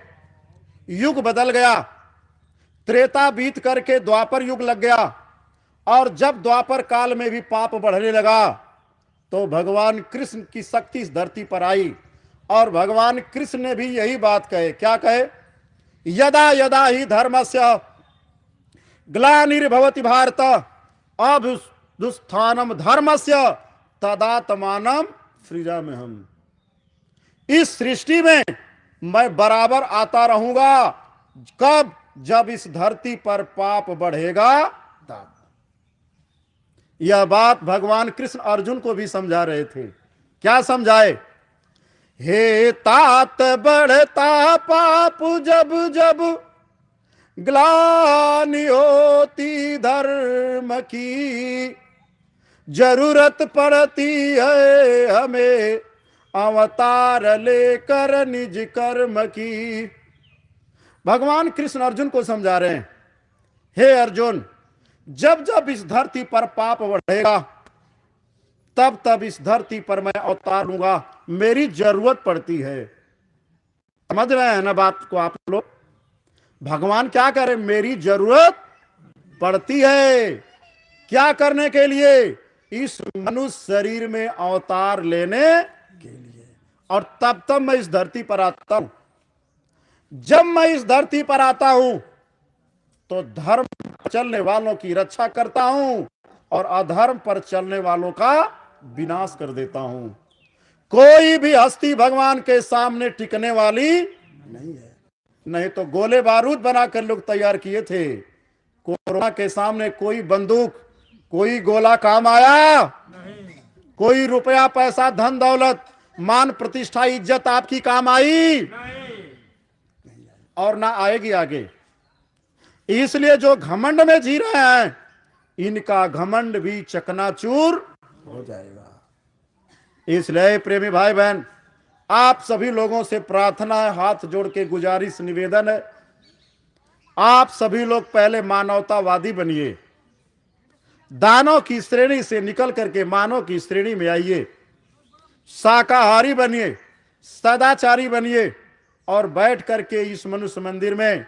युग बदल गया, त्रेता बीत करके द्वापर युग लग गया, और जब द्वापर काल में भी पाप बढ़ने लगा, तो भगवान कृष्ण की शक्ति इस धरती पर आई, और भगवान कृष्ण ने भी यही बात कहे। क्या कहे? यदा यदा ही धर्मस्य ग्लानिर्भवति भारत अभ्युत्थानम धर्मस्य तदात्मानं सृजाम्यहम्। इस सृष्टि में मैं बराबर आता रहूंगा। कब? जब इस धरती पर पाप बढ़ेगा तब। यह बात भगवान कृष्ण अर्जुन को भी समझा रहे थे। क्या समझाए? हे तात बढ़ता पाप जब जब ग्लानि होती धर्म की, जरूरत पड़ती है हमें अवतार लेकर निज कर्म की। भगवान कृष्ण अर्जुन को समझा रहे हैं, हे अर्जुन, जब जब इस धरती पर पाप बढ़ेगा तब तब इस धरती पर मैं अवतार लूंगा, मेरी जरूरत पड़ती है। समझ रहे हैं ना बात को आप लोग? भगवान क्या करे, मेरी जरूरत पड़ती है। क्या करने के लिए? इस मनुष्य शरीर में अवतार लेने के लिए। और तब तब मैं इस धरती पर आता हूं। जब मैं इस धरती पर आता हूं तो धर्म पर चलने वालों की रक्षा करता हूं और अधर्म पर चलने वालों का विनाश कर देता हूं। कोई भी हस्ती भगवान के सामने टिकने वाली नहीं है। नहीं तो गोले बारूद बनाकर लोग तैयार किए थे। कोरोना के सामने कोई बंदूक, कोई गोला काम आया? कोई रुपया पैसा धन दौलत मान प्रतिष्ठा इज्जत आपकी काम आई? और ना आएगी आगे। इसलिए जो घमंड में जी रहे हैं, इनका घमंड भी चकनाचूर हो जाएगा। इसलिए प्रेमी भाई बहन, आप सभी लोगों से प्रार्थना है, हाथ जोड़ के गुजारिश निवेदन है, आप सभी लोग पहले मानवतावादी बनिए। दानव की श्रेणी से निकल करके मानव की श्रेणी में आइए। शाकाहारी बनिए, सदाचारी बनिए और बैठ करके इस मनुष्य मंदिर में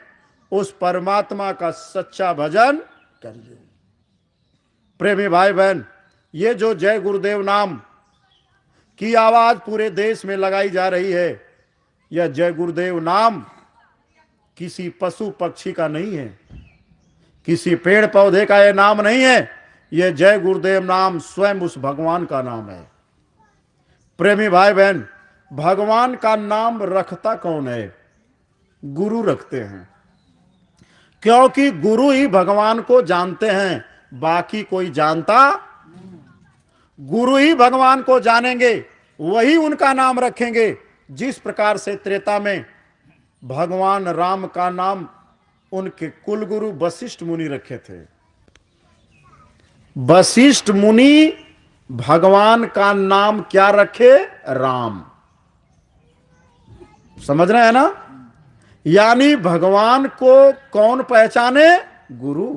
उस परमात्मा का सच्चा भजन करिए। प्रेमी भाई बहन, ये जो जय गुरुदेव नाम की आवाज पूरे देश में लगाई जा रही है, यह जय गुरुदेव नाम किसी पशु पक्षी का नहीं है, किसी पेड़ पौधे का यह नाम नहीं है। यह जय गुरुदेव नाम स्वयं उस भगवान का नाम है। प्रेमी भाई बहन, भगवान का नाम रखता कौन है? गुरु रखते हैं, क्योंकि गुरु ही भगवान को जानते हैं, बाकी कोई जानता। गुरु ही भगवान को जानेंगे, वही उनका नाम रखेंगे। जिस प्रकार से त्रेता में भगवान राम का नाम उनके कुलगुरु वशिष्ठ मुनि रखे थे। वशिष्ठ मुनि भगवान का नाम क्या रखे? राम। समझ रहे हैं ना? यानी भगवान को कौन पहचाने? गुरु।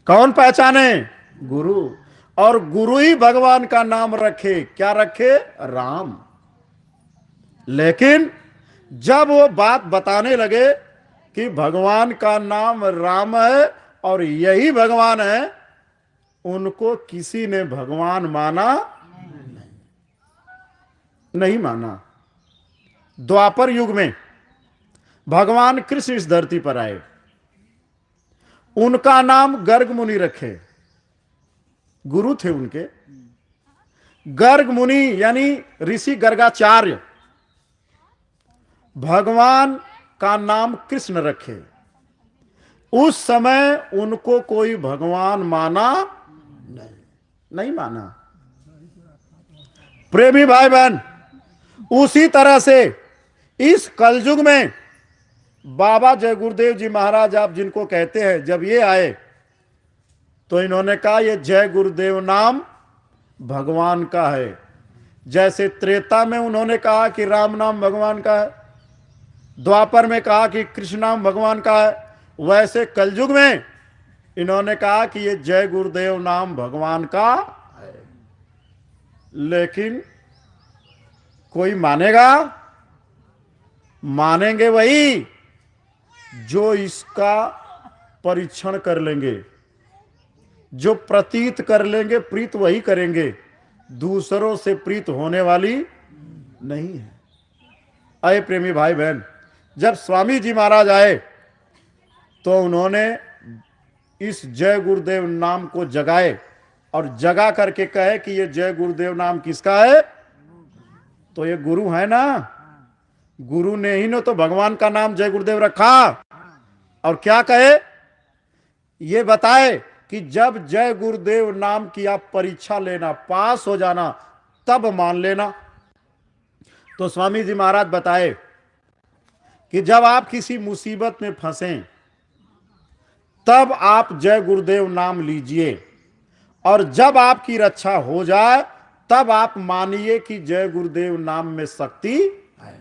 कौन पहचाने? गुरु। और गुरु ही भगवान का नाम रखे, क्या रखे? राम। लेकिन जब वो बात बताने लगे कि भगवान का नाम राम है और यही भगवान है, उनको किसी ने भगवान माना नहीं माना। द्वापर युग में भगवान कृष्ण इस धरती पर आए, उनका नाम गर्ग मुनि रखे। गुरु थे उनके। गर्ग मुनि यानी ऋषि गर्गाचार्य भगवान का नाम कृष्ण रखे। उस समय उनको कोई भगवान माना नहीं माना। प्रेमी भाई बहन, उसी तरह से इस कलयुग में बाबा जय गुरुदेव जी महाराज, आप जिनको कहते हैं, जब ये आए तो इन्होंने कहा ये जय गुरुदेव नाम भगवान का है। जैसे त्रेता में उन्होंने कहा कि राम नाम भगवान का है, द्वापर में कहा कि कृष्ण नाम भगवान का है, वैसे कलयुग में इन्होंने कहा कि ये जय गुरुदेव नाम भगवान का है। लेकिन कोई मानेगा? मानेंगे वही जो इसका परीक्षण कर लेंगे, जो प्रतीत कर लेंगे, प्रीत वही करेंगे। दूसरों से प्रीत होने वाली नहीं है। आए प्रेमी भाई बहन, जब स्वामी जी महाराज आए तो उन्होंने इस जय गुरुदेव नाम को जगाए और जगा करके कहे कि ये जय गुरुदेव नाम किसका है? तो ये गुरु है ना, गुरु ने ही तो भगवान का नाम जय गुरुदेव रखा। और क्या कहे? ये बताए कि जब जय गुरुदेव नाम की आप परीक्षा लेना, पास हो जाना, तब मान लेना तो स्वामी जी महाराज बताए कि जब आप किसी मुसीबत में फंसें तब आप जय गुरुदेव नाम लीजिए, और जब आपकी रक्षा हो जाए तब आप मानिए कि जय गुरुदेव नाम में शक्ति है।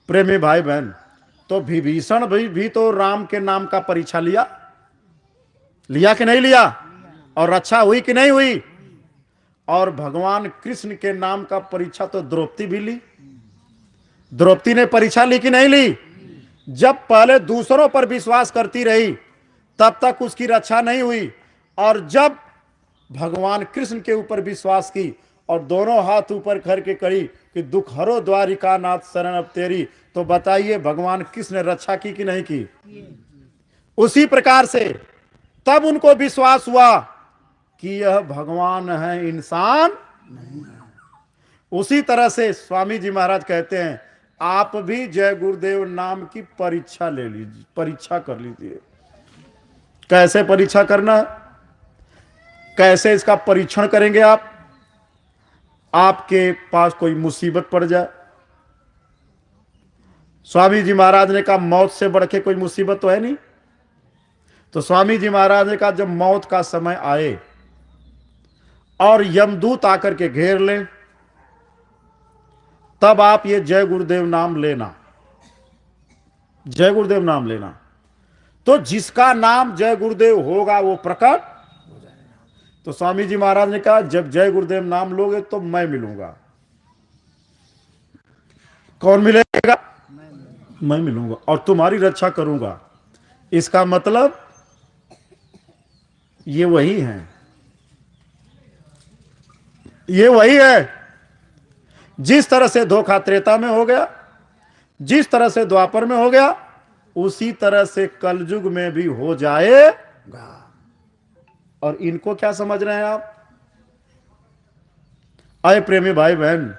प्रेमी भाई बहन, तो विभीषण भी तो राम के नाम का परीक्षा लिया कि नहीं लिया, और रक्षा हुई कि नहीं हुई। और भगवान कृष्ण के नाम का परीक्षा तो द्रौपदी भी ली। द्रौपदी ने परीक्षा ली कि नहीं ली। जब पहले दूसरों पर विश्वास करती रही तब तक उसकी रक्षा नहीं हुई, और जब भगवान कृष्ण के ऊपर विश्वास की और दोनों हाथ ऊपर करके कही कि दुख हरो द्वारिका नाथ शरण अब तेरी, तो बताइए भगवान कृष्ण ने रक्षा की कि नहीं की। उसी प्रकार से तब उनको विश्वास हुआ कि यह भगवान है, इंसान नहीं है। उसी तरह से स्वामी जी महाराज कहते हैं आप भी जय गुरुदेव नाम की परीक्षा ले लीजिए, परीक्षा कर लीजिए। कैसे परीक्षा करना है, कैसे इसका परीक्षण करेंगे आप। आपके पास कोई मुसीबत पड़ जाए, स्वामी जी महाराज ने कहा मौत से बढ़ के कोई मुसीबत तो है नहीं। तो स्वामी जी महाराज ने कहा जब मौत का समय आए और यमदूत आकर के घेर ले, तब आप ये जय गुरुदेव नाम लेना, जय गुरुदेव नाम लेना। तो जिसका नाम जय गुरुदेव होगा वो प्रकट हो जाएगा। तो स्वामी जी महाराज ने कहा जब जय गुरुदेव नाम लोगे तो मैं मिलूंगा। कौन मिलेगा? मैं मिलूंगा और तुम्हारी रक्षा करूंगा। इसका मतलब ये वही है, ये वही है। जिस तरह से धोखा त्रेता में हो गया, जिस तरह से द्वापर में हो गया, उसी तरह से कलयुग में भी हो जाएगा। और इनको क्या समझ रहे हैं आप? आए प्रेमी भाई बहन,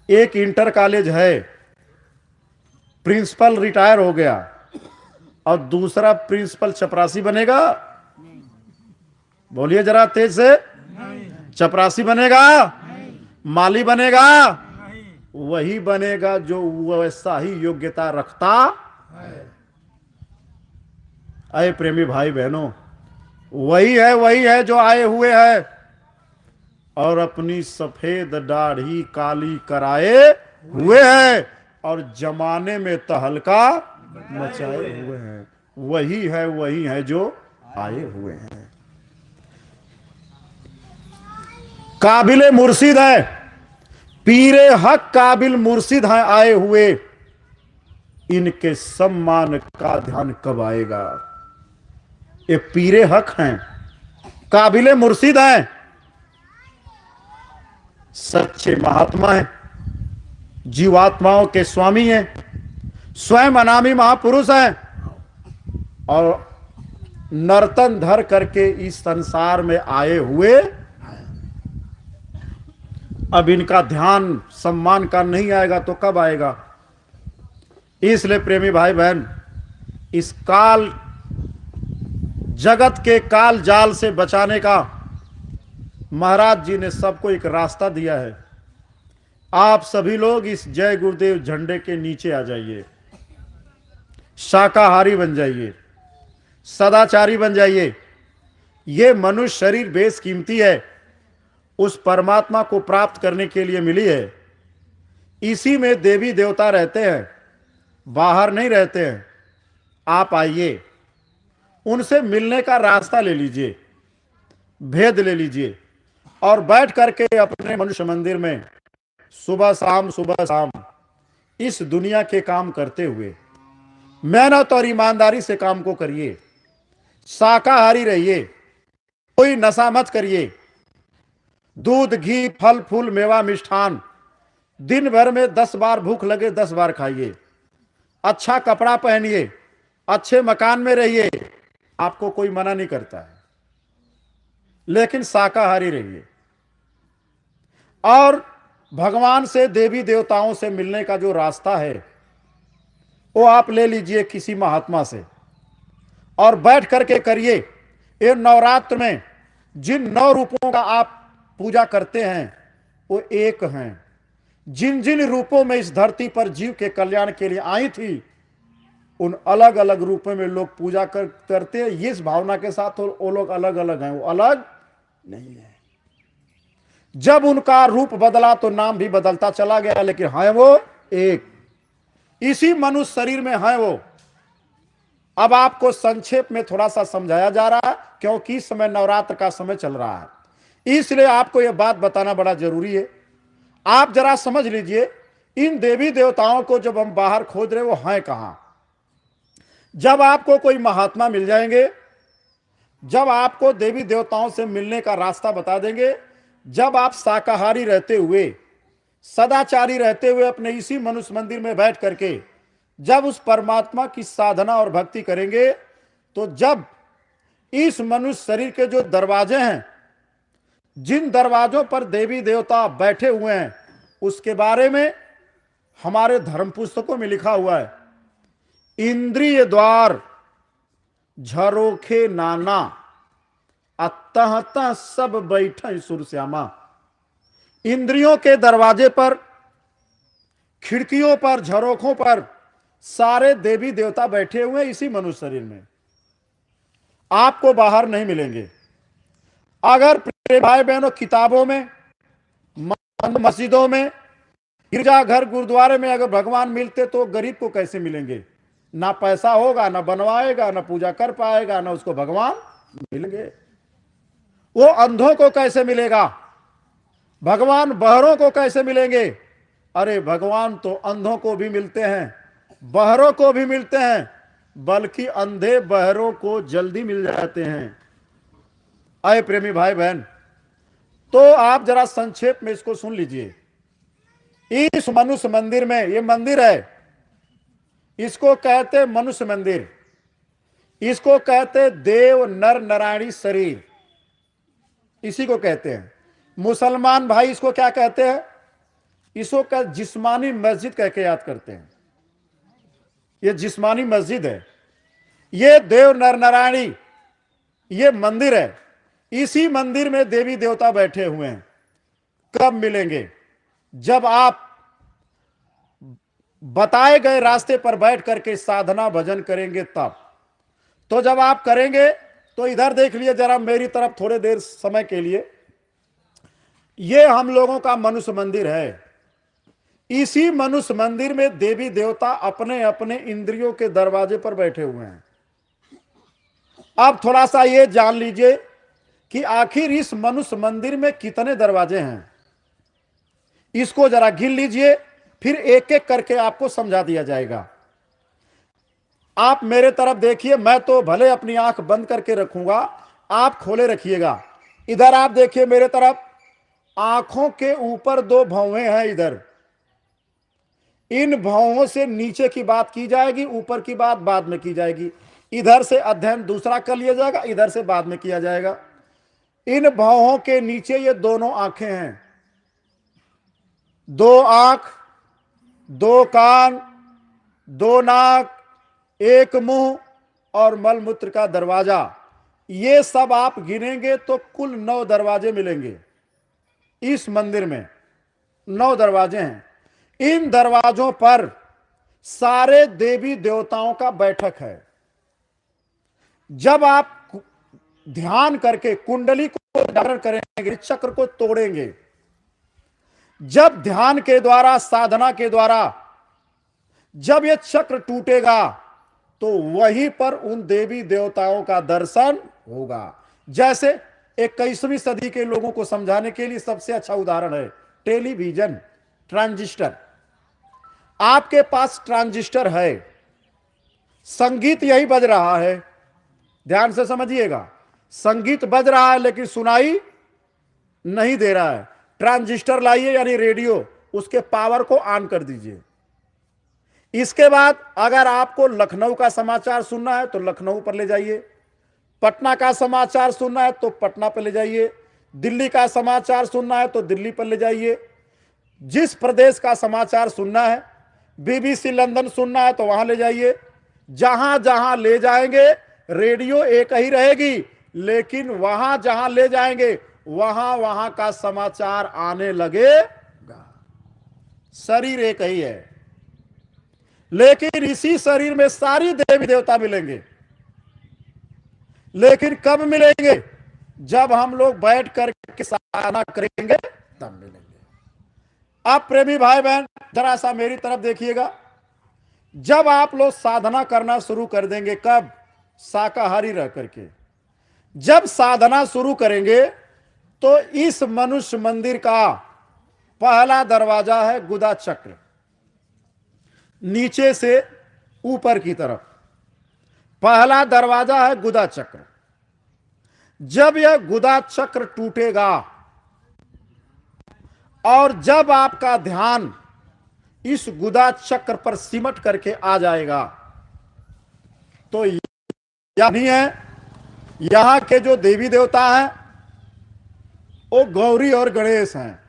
एक इंटर कॉलेज है, प्रिंसिपल रिटायर हो गया और दूसरा प्रिंसिपल चपरासी बनेगा। बोलिए जरा तेज से। चपरासी बनेगा, माली बनेगा, वही बनेगा जो वैसा ही योग्यता रखता है। आए प्रेमी भाई बहनों, वही है जो आए हुए है और अपनी सफेद दाढ़ी काली कराए हुए है और जमाने में तहलका मचाए हुए हैं। वही है जो आए हुए हैं। काबिल मुर्शिद है, पीरे हक काबिल मुर्शिद हैं आए हुए। इनके सम्मान का ध्यान कब आएगा? ये पीरे हक हैं, काबिल मुर्शिद हैं, सच्चे महात्मा हैं, जीवात्माओं के स्वामी हैं, स्वयं अनामी महापुरुष हैं और नर्तन धर करके इस संसार में आए हुए। अब इनका ध्यान सम्मान का नहीं आएगा तो कब आएगा? इसलिए प्रेमी भाई बहन, इस काल जगत के काल जाल से बचाने का महाराज जी ने सबको एक रास्ता दिया है। आप सभी लोग इस जय गुरुदेव झंडे के नीचे आ जाइए, शाकाहारी बन जाइए, सदाचारी बन जाइए। ये मनुष्य शरीर बेशकीमती है, उस परमात्मा को प्राप्त करने के लिए मिली है। इसी में देवी देवता रहते हैं, बाहर नहीं रहते हैं। आप आइए, उनसे मिलने का रास्ता ले लीजिए, भेद ले लीजिए और बैठ करके अपने मनुष्य मंदिर में सुबह शाम इस दुनिया के काम करते हुए मेहनत और ईमानदारी से काम को करिए। शाकाहारी रहिए, कोई नशा मत करिए। दूध घी फल फूल मेवा मिष्ठान दिन भर में 10 बार भूख लगे 10 बार खाइए। अच्छा कपड़ा पहनिए, अच्छे मकान में रहिए, आपको कोई मना नहीं करता है, लेकिन शाकाहारी रहिए। और भगवान से देवी देवताओं से मिलने का जो रास्ता है वो आप ले लीजिए किसी महात्मा से और बैठ करके करिए। ये नवरात्र में जिन 9 रूपों का आप पूजा करते हैं वो एक हैं। जिन जिन रूपों में इस धरती पर जीव के कल्याण के लिए आई थी, उन अलग अलग रूपों में लोग पूजा करते हैं। इस भावना के साथ वो लोग अलग अलग हैं, वो अलग नहीं है। जब उनका रूप बदला तो नाम भी बदलता चला गया, लेकिन है वो एक, इसी मनुष्य शरीर में है वो। अब आपको संक्षेप में थोड़ा सा समझाया जा रहा है, क्योंकि इस समय नवरात्र का समय चल रहा है, इसलिए आपको यह बात बताना बड़ा जरूरी है। आप जरा समझ लीजिए, इन देवी देवताओं को जब हम बाहर खोज रहे, वो हैं कहां? जब आपको कोई महात्मा मिल जाएंगे, जब आपको देवी देवताओं से मिलने का रास्ता बता देंगे, जब आप शाकाहारी रहते हुए, सदाचारी रहते हुए अपने इसी मनुष्य मंदिर में बैठ करके जब उस परमात्मा की साधना और भक्ति करेंगे, तो जब इस मनुष्य शरीर के जो दरवाजे हैं, जिन दरवाजों पर देवी देवता बैठे हुए हैं, उसके बारे में हमारे धर्म पुस्तकों में लिखा हुआ है, इंद्रिय द्वार झरोखे नाना, अतः सब बैठे सुरश्यामा। इंद्रियों के दरवाजे पर, खिड़कियों पर, झरोखों पर सारे देवी देवता बैठे हुए इसी मनुष्य शरीर में, आपको बाहर नहीं मिलेंगे। अगर भाई बहनों, किताबों में, मस्जिदों में, गिरजाघर, गुरुद्वारे में अगर भगवान मिलते तो गरीब को कैसे मिलेंगे? ना पैसा होगा, ना बनवाएगा, ना पूजा कर पाएगा, ना उसको भगवान मिलेंगे। वो अंधों को कैसे मिलेगा? भगवान बहरों को कैसे मिलेंगे? अरे भगवान तो अंधों को भी मिलते हैं, बहरों को भी मिलते हैं, बल्कि अंधे बहरों को जल्दी मिल जाते हैं। आए प्रेमी भाई बहन, तो आप जरा संक्षेप में इसको सुन लीजिए। इस मनुष्य मंदिर में, ये मंदिर है, इसको कहते मनुष्य मंदिर, इसको कहते देव नर नारायणी शरीर, इसी को कहते हैं। मुसलमान भाई इसको क्या कहते हैं? इसको क्या जिस्मानी मस्जिद कह के याद करते हैं। ये जिस्मानी मस्जिद है, ये देव नर नारायणी, ये मंदिर है। इसी मंदिर में देवी देवता बैठे हुए हैं। कब मिलेंगे? जब आप बताए गए रास्ते पर बैठ करके साधना भजन करेंगे तब। तो जब आप करेंगे तो इधर देख लिए जरा मेरी तरफ थोड़े देर समय के लिए। ये हम लोगों का मनुष्य मंदिर है। इसी मनुष्य मंदिर में देवी देवता अपने अपने इंद्रियों के दरवाजे पर बैठे हुए हैं। अब थोड़ा सा ये जान लीजिए कि आखिर इस मनुष्य मंदिर में कितने दरवाजे हैं। इसको जरा गिन लीजिए, फिर एक एक करके आपको समझा दिया जाएगा। आप मेरे तरफ देखिए, मैं तो भले अपनी आंख बंद करके रखूंगा, आप खोले रखिएगा। इधर आप देखिए मेरे तरफ, आंखों के ऊपर दो भौवें हैं इधर। इन भौवों से नीचे की बात की जाएगी, ऊपर की बात बाद में की जाएगी। इधर से अध्ययन दूसरा कर लिया जाएगा, इधर से बाद में किया जाएगा। इन भौवों के नीचे ये दोनों आंखें हैं, दो आंख, दो कान, दो नाक, एक मुंह और मलमूत्र का दरवाजा। ये सब आप गिनेंगे तो कुल 9 दरवाजे मिलेंगे। इस मंदिर में 9 दरवाजे हैं। इन दरवाजों पर सारे देवी देवताओं का बैठक है। जब आप ध्यान करके कुंडली को जागरण करेंगे, चक्र को तोड़ेंगे, जब ध्यान के द्वारा, साधना के द्वारा जब ये चक्र टूटेगा तो वहीं पर उन देवी देवताओं का दर्शन होगा। जैसे 21वीं सदी के लोगों को समझाने के लिए सबसे अच्छा उदाहरण है टेलीविजन, ट्रांजिस्टर। आपके पास ट्रांजिस्टर है, संगीत यही बज रहा है, ध्यान से समझिएगा, संगीत बज रहा है लेकिन सुनाई नहीं दे रहा है। ट्रांजिस्टर लाइए यानी रेडियो, उसके पावर को ऑन कर दीजिए। इसके बाद अगर आपको लखनऊ का समाचार सुनना है तो लखनऊ पर ले जाइए, पटना का समाचार सुनना है तो पटना पर ले जाइए, दिल्ली का समाचार सुनना है तो दिल्ली पर ले जाइए। जिस प्रदेश का समाचार सुनना है, बीबीसी लंदन सुनना है तो वहां ले जाइए। जहां जहां ले जाएंगे रेडियो एक ही रहेगी, लेकिन वहां जहां ले जाएंगे वहां वहां का समाचार आने लगेगा। शरीर एक ही है, लेकिन इसी शरीर में सारी देवी देवता मिलेंगे। लेकिन कब मिलेंगे? जब हम लोग बैठ करके साधना करेंगे तब मिलेंगे। अब प्रेमी भाई बहन जरा सा मेरी तरफ देखिएगा। जब आप लोग साधना करना शुरू कर देंगे, कब? शाकाहारी रह करके जब साधना शुरू करेंगे तो इस मनुष्य मंदिर का पहला दरवाजा है गुदा चक्र, नीचे से ऊपर की तरफ पहला दरवाजा है गुदा चक्र। जब यह गुदा चक्र टूटेगा और जब आपका ध्यान इस गुदा चक्र पर सिमट करके आ जाएगा तो नहीं है, यहां के जो देवी देवता हैं वो गौरी और गणेश हैं।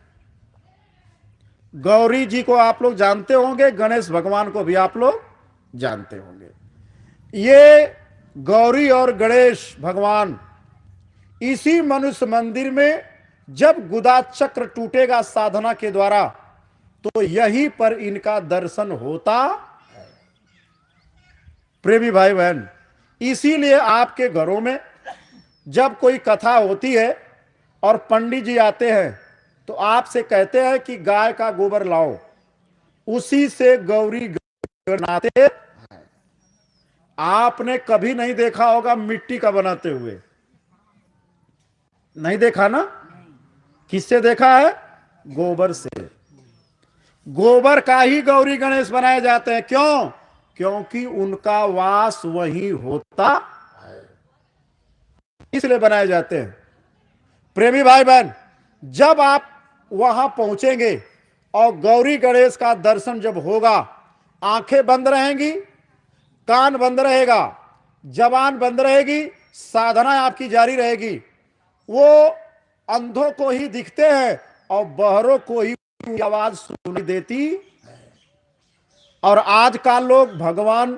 गौरी जी को आप लोग जानते होंगे, गणेश भगवान को भी आप लोग जानते होंगे। ये गौरी और गणेश भगवान इसी मनुष्य मंदिर में जब गुदा चक्र टूटेगा साधना के द्वारा तो यहीं पर इनका दर्शन होता है। प्रेमी भाई बहन, इसीलिए आपके घरों में जब कोई कथा होती है और पंडित जी आते हैं तो आपसे कहते हैं कि गाय का गोबर लाओ, उसी से गौरी बनाते हैं। आपने कभी नहीं देखा होगा मिट्टी का बनाते हुए, नहीं देखा ना? किससे देखा है? गोबर से। गोबर का ही गौरी गणेश बनाए जाते हैं। क्यों? क्योंकि उनका वास वहीं होता है, इसलिए बनाए जाते हैं। प्रेमी भाई बहन, जब आप वहां पहुंचेंगे और गौरी गणेश का दर्शन जब होगा, आंखें बंद रहेंगी, कान बंद रहेगा, जबान बंद रहेगी, साधना आपकी जारी रहेगी। वो अंधों को ही दिखते हैं और बहरों को ही आवाज सुनाई देती। और आज का लोग भगवान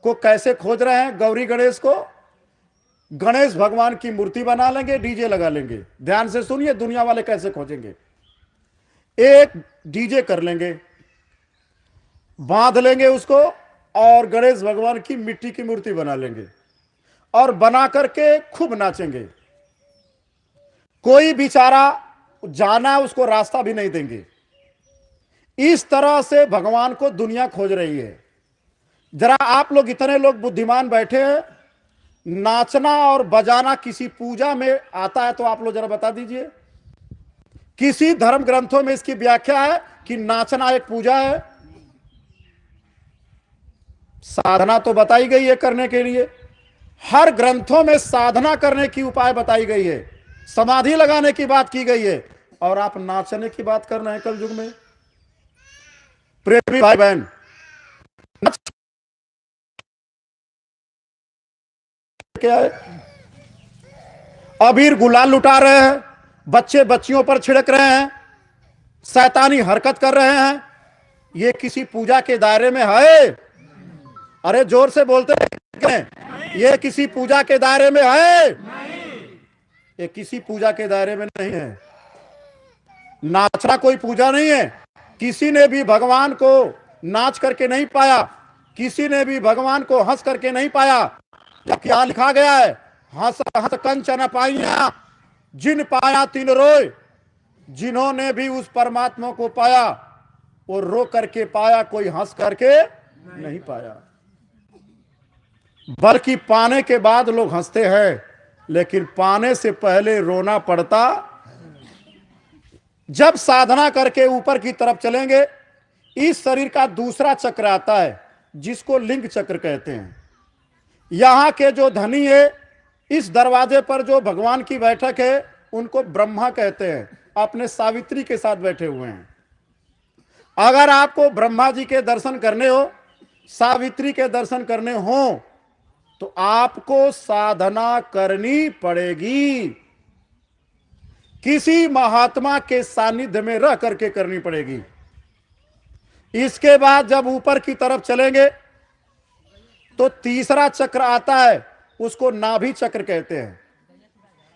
को कैसे खोज रहे हैं? गौरी गणेश को गणेश भगवान की मूर्ति बना लेंगे, डीजे लगा लेंगे। ध्यान से सुनिए, दुनिया वाले कैसे खोजेंगे। एक डीजे कर लेंगे, बांध लेंगे उसको और गणेश भगवान की मिट्टी की मूर्ति बना लेंगे और बना करके खूब नाचेंगे। कोई बेचारा जाना उसको रास्ता भी नहीं देंगे। इस तरह से भगवान को दुनिया खोज रही है। जरा आप लोग, इतने लोग बुद्धिमान बैठे हैं, नाचना और बजाना किसी पूजा में आता है तो आप लोग जरा बता दीजिए। किसी धर्म ग्रंथों में इसकी व्याख्या है कि नाचना एक पूजा है? साधना तो बताई गई है करने के लिए। हर ग्रंथों में साधना करने की उपाय बताई गई है, समाधि लगाने की बात की गई है, और आप नाचने की बात कर रहे हैं कल युग में। प्रेमी भाई बहन, क्या है? अबीर गुलाल लुटा रहे हैं, बच्चे बच्चियों पर छिड़क रहे हैं, शैतानी हरकत कर रहे हैं। ये किसी पूजा के दायरे में है? अरे जोर से बोलते हैं, ये किसी पूजा के दायरे में है? ये किसी पूजा के दायरे में नहीं है। नाचना कोई पूजा नहीं है। किसी ने भी भगवान को नाच करके नहीं पाया, किसी ने भी भगवान को हंस करके नहीं पाया। जबकि यहां लिखा गया है, हंस हंस कंचन पाइया, जिन पाया तिन रोए। जिन्होंने भी उस परमात्मा को पाया वो रो करके पाया, कोई हंस करके नहीं पाया। बल्कि पाने के बाद लोग हंसते हैं, लेकिन पाने से पहले रोना पड़ता। जब साधना करके ऊपर की तरफ चलेंगे, इस शरीर का दूसरा चक्र आता है जिसको लिंग चक्र कहते हैं। यहां के जो धनी है, इस दरवाजे पर जो भगवान की बैठक है, उनको ब्रह्मा कहते हैं। अपने सावित्री के साथ बैठे हुए हैं। अगर आपको ब्रह्मा जी के दर्शन करने हो, सावित्री के दर्शन करने हो, तो आपको साधना करनी पड़ेगी। किसी महात्मा के सानिध्य में रह करके करनी पड़ेगी। इसके बाद जब ऊपर की तरफ चलेंगे तो तीसरा चक्र आता है, उसको नाभि चक्र कहते हैं।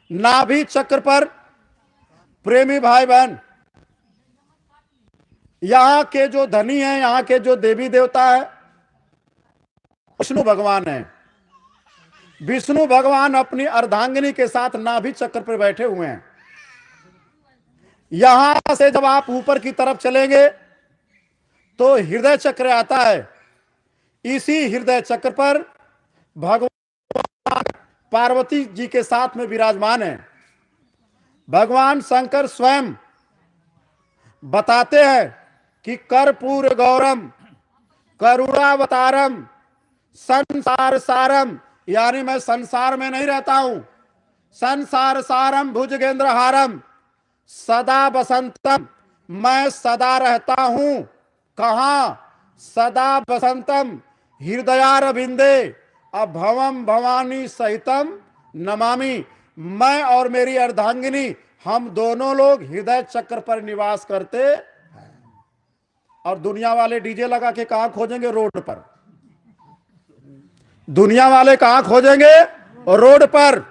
नाभि चक्र पर प्रेमी भाई बहन, यहां के जो धनी हैं, यहां के जो देवी देवता है, विष्णु भगवान है। विष्णु भगवान अपनी अर्धांगिनी के साथ नाभि चक्र पर बैठे हुए हैं। यहां से जब आप ऊपर की तरफ चलेंगे तो हृदय चक्र आता है। इसी हृदय चक्र पर भगवान पार्वती जी के साथ में विराजमान है। भगवान शंकर स्वयं बताते हैं कि कर्पूर गौरम करुणावतारम संसार सारम, यानी मैं संसार में नहीं रहता हूं। संसार सारम भुजगेंद्रहारम सदा बसंतम, मैं सदा रहता हूं। कहां? सदा बसंतम हृदयारविंदे अभवम भवानी सहितम नमामि। मैं और मेरी अर्धांगिनी, हम दोनों लोग हृदय चक्र पर निवास करते हैं। और दुनिया वाले डीजे लगा के कहां खोजेंगे? रोड पर। दुनिया वाले कहां खोजेंगे? रोड पर,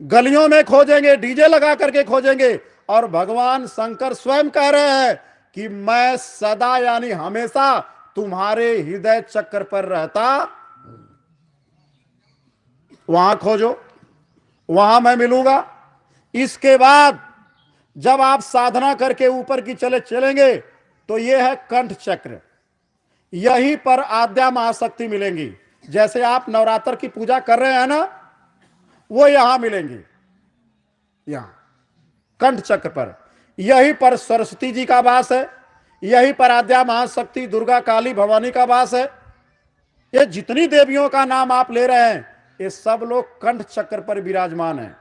गलियों में खोजेंगे, डीजे लगा करके खोजेंगे। और भगवान शंकर स्वयं कह रहे हैं कि मैं सदा यानी हमेशा तुम्हारे हृदय चक्र पर रहता। वहां खोजो, वहां मैं मिलूंगा। इसके बाद जब आप साधना करके ऊपर की चलेंगे तो यह है कंठ चक्र। यहीं पर आद्या महाशक्ति मिलेंगी। जैसे आप नवरात्र की पूजा कर रहे हैं ना, वो यहां मिलेंगी। यहां कंठ चक्र पर, यहीं पर सरस्वती जी का वास है। यहीं पर आद्या महाशक्ति दुर्गा काली भवानी का वास है। ये जितनी देवियों का नाम आप ले रहे हैं, ये सब लोग कंठ चक्र पर विराजमान हैं।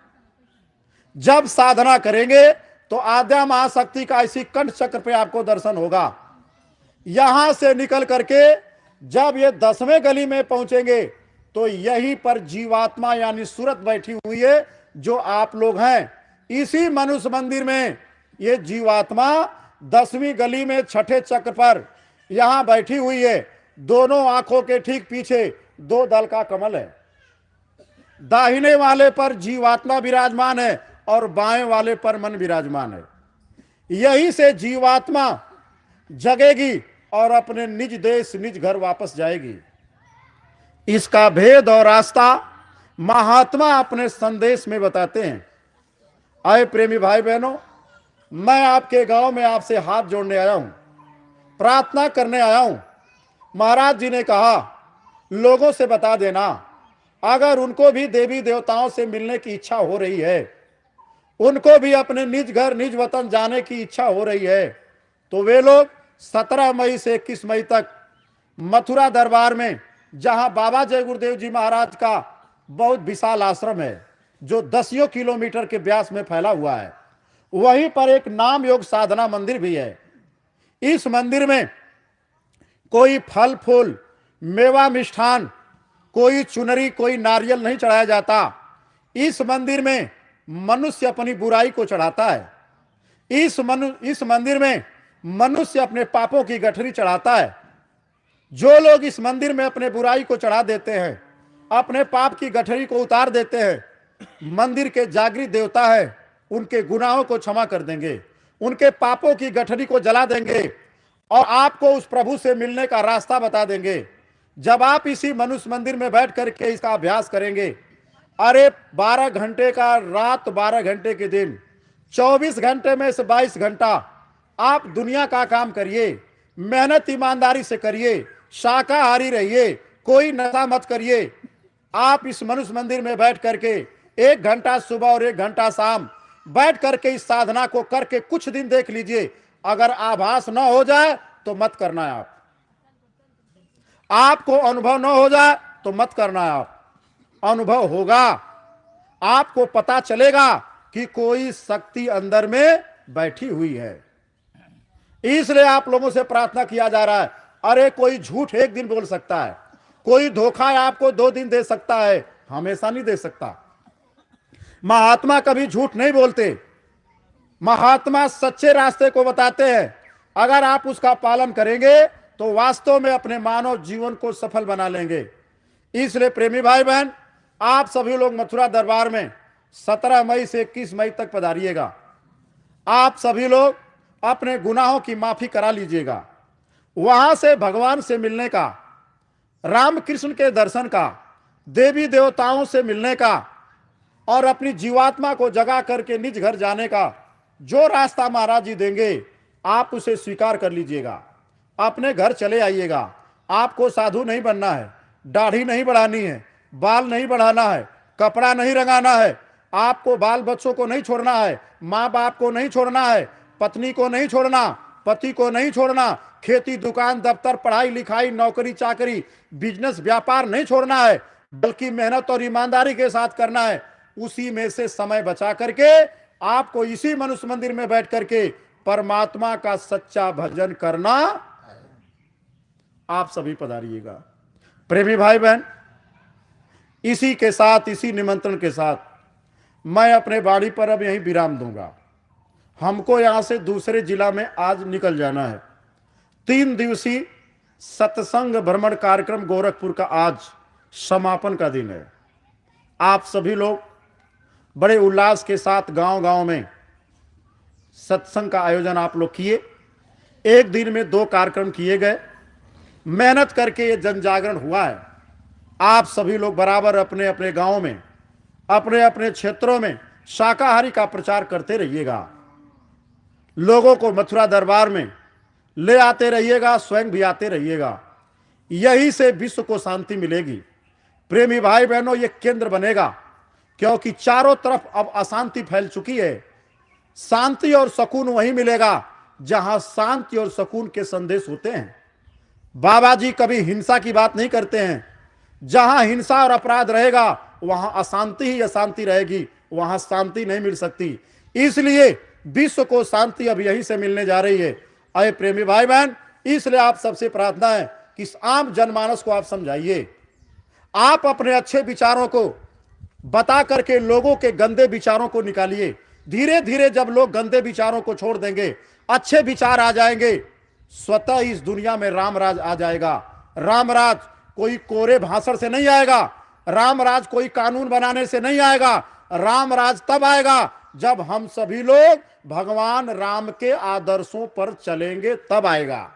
जब साधना करेंगे तो आद्या महाशक्ति का इसी कंठ चक्र पे आपको दर्शन होगा। यहां से निकल करके जब ये 10वें गली में पहुंचेंगे तो यहीं पर जीवात्मा यानी सूरत बैठी हुई है, जो आप लोग हैं। इसी मनुष्य मंदिर में ये जीवात्मा 10वीं गली में छठे चक्र पर यहां बैठी हुई है। दोनों आंखों के ठीक पीछे 2 दल का कमल है। दाहिने वाले पर जीवात्मा विराजमान है और बाएं वाले पर मन विराजमान है। यहीं से जीवात्मा जगेगी और अपने निज देश निज घर वापस जाएगी। इसका भेद और रास्ता महात्मा अपने संदेश में बताते हैं। आए प्रेमी भाई बहनों, मैं आपके गांव में आपसे हाथ जोड़ने आया हूं, प्रार्थना करने आया हूं। महाराज जी ने कहा लोगों से बता देना, अगर उनको भी देवी देवताओं से मिलने की इच्छा हो रही है, उनको भी अपने निज घर निज वतन जाने की इच्छा हो रही है, तो वे लोग 17 मई से 21 मई तक मथुरा दरबार में, जहां बाबा जय गुरुदेव जी महाराज का बहुत विशाल आश्रम है, जो 10 किलोमीटर के व्यास में फैला हुआ है, वहीं पर एक नाम योग साधना मंदिर भी है। इस मंदिर में कोई फल फूल, मेवा मिष्ठान, कोई चुनरी, कोई नारियल नहीं चढ़ाया जाता। इस मंदिर में मनुष्य अपनी बुराई को चढ़ाता है। इस मंदिर में मनुष्य अपने पापों की गठरी चढ़ाता है। जो लोग इस मंदिर में अपने बुराई को चढ़ा देते हैं, अपने पाप की गठरी को उतार देते हैं, मंदिर के जागृत देवता है उनके गुनाहों को क्षमा कर देंगे, उनके पापों की गठरी को जला देंगे और आपको उस प्रभु से मिलने का रास्ता बता देंगे। जब आप इसी मनुष्य मंदिर में बैठ करके इसका अभ्यास करेंगे, अरे 12 घंटे का रात, 12 घंटे के दिन, 24 घंटे में से 22 घंटा आप दुनिया का काम करिए, मेहनत ईमानदारी से करिए, शाकाहारी रहिए, कोई नशा मत करिए। आप इस मनुष्य मंदिर में बैठ करके 1 घंटा सुबह और 1 घंटा शाम बैठ करके इस साधना को करके कुछ दिन देख लीजिए। अगर आभास न हो जाए तो मत करना है। आपको अनुभव न हो जाए तो मत करना है। आप अनुभव होगा, आपको पता चलेगा कि कोई शक्ति अंदर में बैठी हुई है। इसलिए आप लोगों से प्रार्थना किया जा रहा है। अरे कोई झूठ एक दिन बोल सकता है, कोई धोखा आपको 2 दिन दे सकता है, हमेशा नहीं दे सकता। महात्मा कभी झूठ नहीं बोलते। महात्मा सच्चे रास्ते को बताते हैं। अगर आप उसका पालन करेंगे तो वास्तव में अपने मानव जीवन को सफल बना लेंगे। इसलिए प्रेमी भाई बहन, आप सभी लोग मथुरा दरबार में 17 मई से 21 मई तक पधारिएगा। आप सभी लोग अपने गुनाहों की माफी करा लीजिएगा। वहां से भगवान से मिलने का, राम कृष्ण के दर्शन का, देवी देवताओं से मिलने का और अपनी जीवात्मा को जगा करके निज घर जाने का जो रास्ता महाराज जी देंगे, आप उसे स्वीकार कर लीजिएगा। अपने घर चले आइएगा। आपको साधु नहीं बनना है, दाढ़ी नहीं बढ़ानी है, बाल नहीं बढ़ाना है, कपड़ा नहीं रंगाना है, आपको बाल बच्चों को नहीं छोड़ना है, माँ बाप को नहीं छोड़ना है, पत्नी को नहीं छोड़ना, पति को नहीं छोड़ना, खेती दुकान दफ्तर पढ़ाई लिखाई नौकरी चाकरी बिजनेस व्यापार नहीं छोड़ना है, बल्कि मेहनत और ईमानदारी के साथ करना है। उसी में से समय बचा करके आपको इसी मनुष्य मंदिर में बैठ करके परमात्मा का सच्चा भजन करना। आप सभी पधारिएगा। प्रेमी भाई बहन, इसी के साथ, इसी निमंत्रण के साथ मैं अपने बाड़ी पर अब यहीं विराम दूंगा। हमको यहां से दूसरे जिला में आज निकल जाना है। 3 दिवसीय सत्संग भ्रमण कार्यक्रम गोरखपुर का आज समापन का दिन है। आप सभी लोग बड़े उल्लास के साथ गांव-गांव में सत्संग का आयोजन आप लोग किए। एक दिन में 2 कार्यक्रम किए गए। मेहनत करके ये जन जागरण हुआ है। आप सभी लोग बराबर अपने अपने गांव में, अपने अपने क्षेत्रों में शाकाहारी का प्रचार करते रहिएगा। लोगों को मथुरा दरबार में ले आते रहिएगा, स्वयं भी आते रहिएगा। यही से विश्व को शांति मिलेगी। प्रेमी भाई बहनों, ये केंद्र बनेगा, क्योंकि चारों तरफ अब अशांति फैल चुकी है। शांति और सुकून वहीं मिलेगा जहां शांति और सुकून के संदेश होते हैं। बाबा जी कभी हिंसा की बात नहीं करते हैं। जहां हिंसा और अपराध रहेगा वहां अशांति ही अशांति रहेगी, वहां शांति नहीं मिल सकती। इसलिए विश्व को शांति अब यहीं से मिलने जा रही है। अरे प्रेमी भाई बहन, इसलिए आप सबसे प्रार्थना है कि इस आम जनमानस को आप समझाइए। आप अपने अच्छे विचारों को बता करके लोगों के गंदे विचारों को निकालिए। धीरे धीरे जब लोग गंदे विचारों को छोड़ देंगे, अच्छे विचार आ जाएंगे, स्वतः इस दुनिया में राम राज आ जाएगा। राम राज कोई कोरे भाषण से नहीं आएगा। राम राज कोई कानून बनाने से नहीं आएगा। राम राज तब आएगा जब हम सभी लोग भगवान राम के आदर्शों पर चलेंगे, तब आएगा।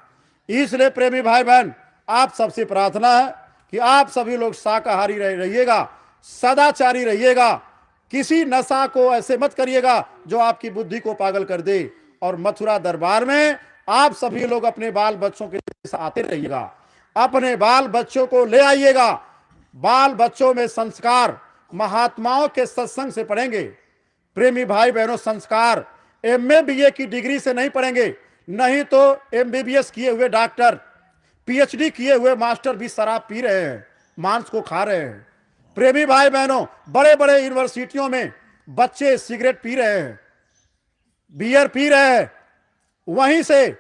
इसलिए प्रेमी भाई बहन, आप सबसे प्रार्थना है कि आप सभी लोग शाकाहारी रहिएगा, सदाचारी रहिएगा। किसी नशा को ऐसे मत करिएगा जो आपकी बुद्धि को पागल कर दे। और मथुरा दरबार में आप सभी लोग अपने बाल बच्चों के साथ आते रहिएगा। अपने बाल बच्चों को ले आइएगा। बाल बच्चों में संस्कार महात्माओं के सत्संग से पढ़ेंगे। प्रेमी भाई बहनों, संस्कार एमए बीए की डिग्री से नहीं पढ़ेंगे, नहीं तो एमबीबीएस किए हुए डॉक्टर, पीएचडी किए हुए मास्टर भी शराब पी रहे हैं, मांस को खा रहे हैं। प्रेमी भाई बहनों, बड़े बड़े यूनिवर्सिटियों में बच्चे सिगरेट पी रहे हैं, बियर पी रहे हैं। वहीं से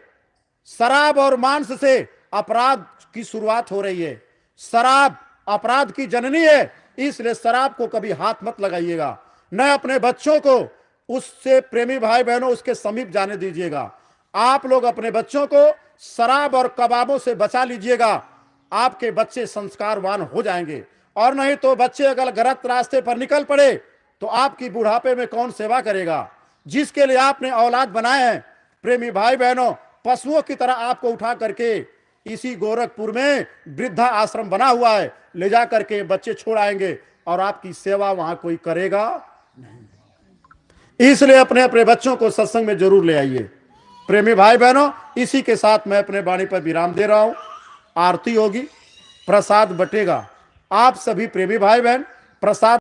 शराब और मांस से अपराध की शुरुआत हो रही है। शराब अपराध की जननी है, इसलिए शराब को कभी हाथ मत लगाइएगा। न अपने बच्चों को उससे, प्रेमी भाई बहनों, उसके समीप जाने दीजिएगा। आप लोग अपने बच्चों को शराब और कबाबों से बचा लीजिएगा। आपके बच्चे संस्कारवान हो जाएंगे। और नहीं तो बच्चे अगर गलत रास्ते पर निकल पड़े तो आपकी बुढ़ापे में कौन सेवा करेगा? जिसके लिए आपने औलाद बनाए हैं, प्रेमी भाई बहनों, पशुओं की तरह आपको उठा करके इसी गोरखपुर में वृद्धा आश्रम बना हुआ है, ले जा करके बच्चे छोड़ आएंगे और आपकी सेवा वहां कोई करेगा नहीं। इसलिए अपने अपने बच्चों को सत्संग में जरूर ले आइए। प्रेमी भाई बहनों, इसी के साथ मैं अपने वाणी पर विराम दे रहा हूं। आरती होगी, प्रसाद बटेगा। आप सभी प्रेमी भाई बहन प्रसाद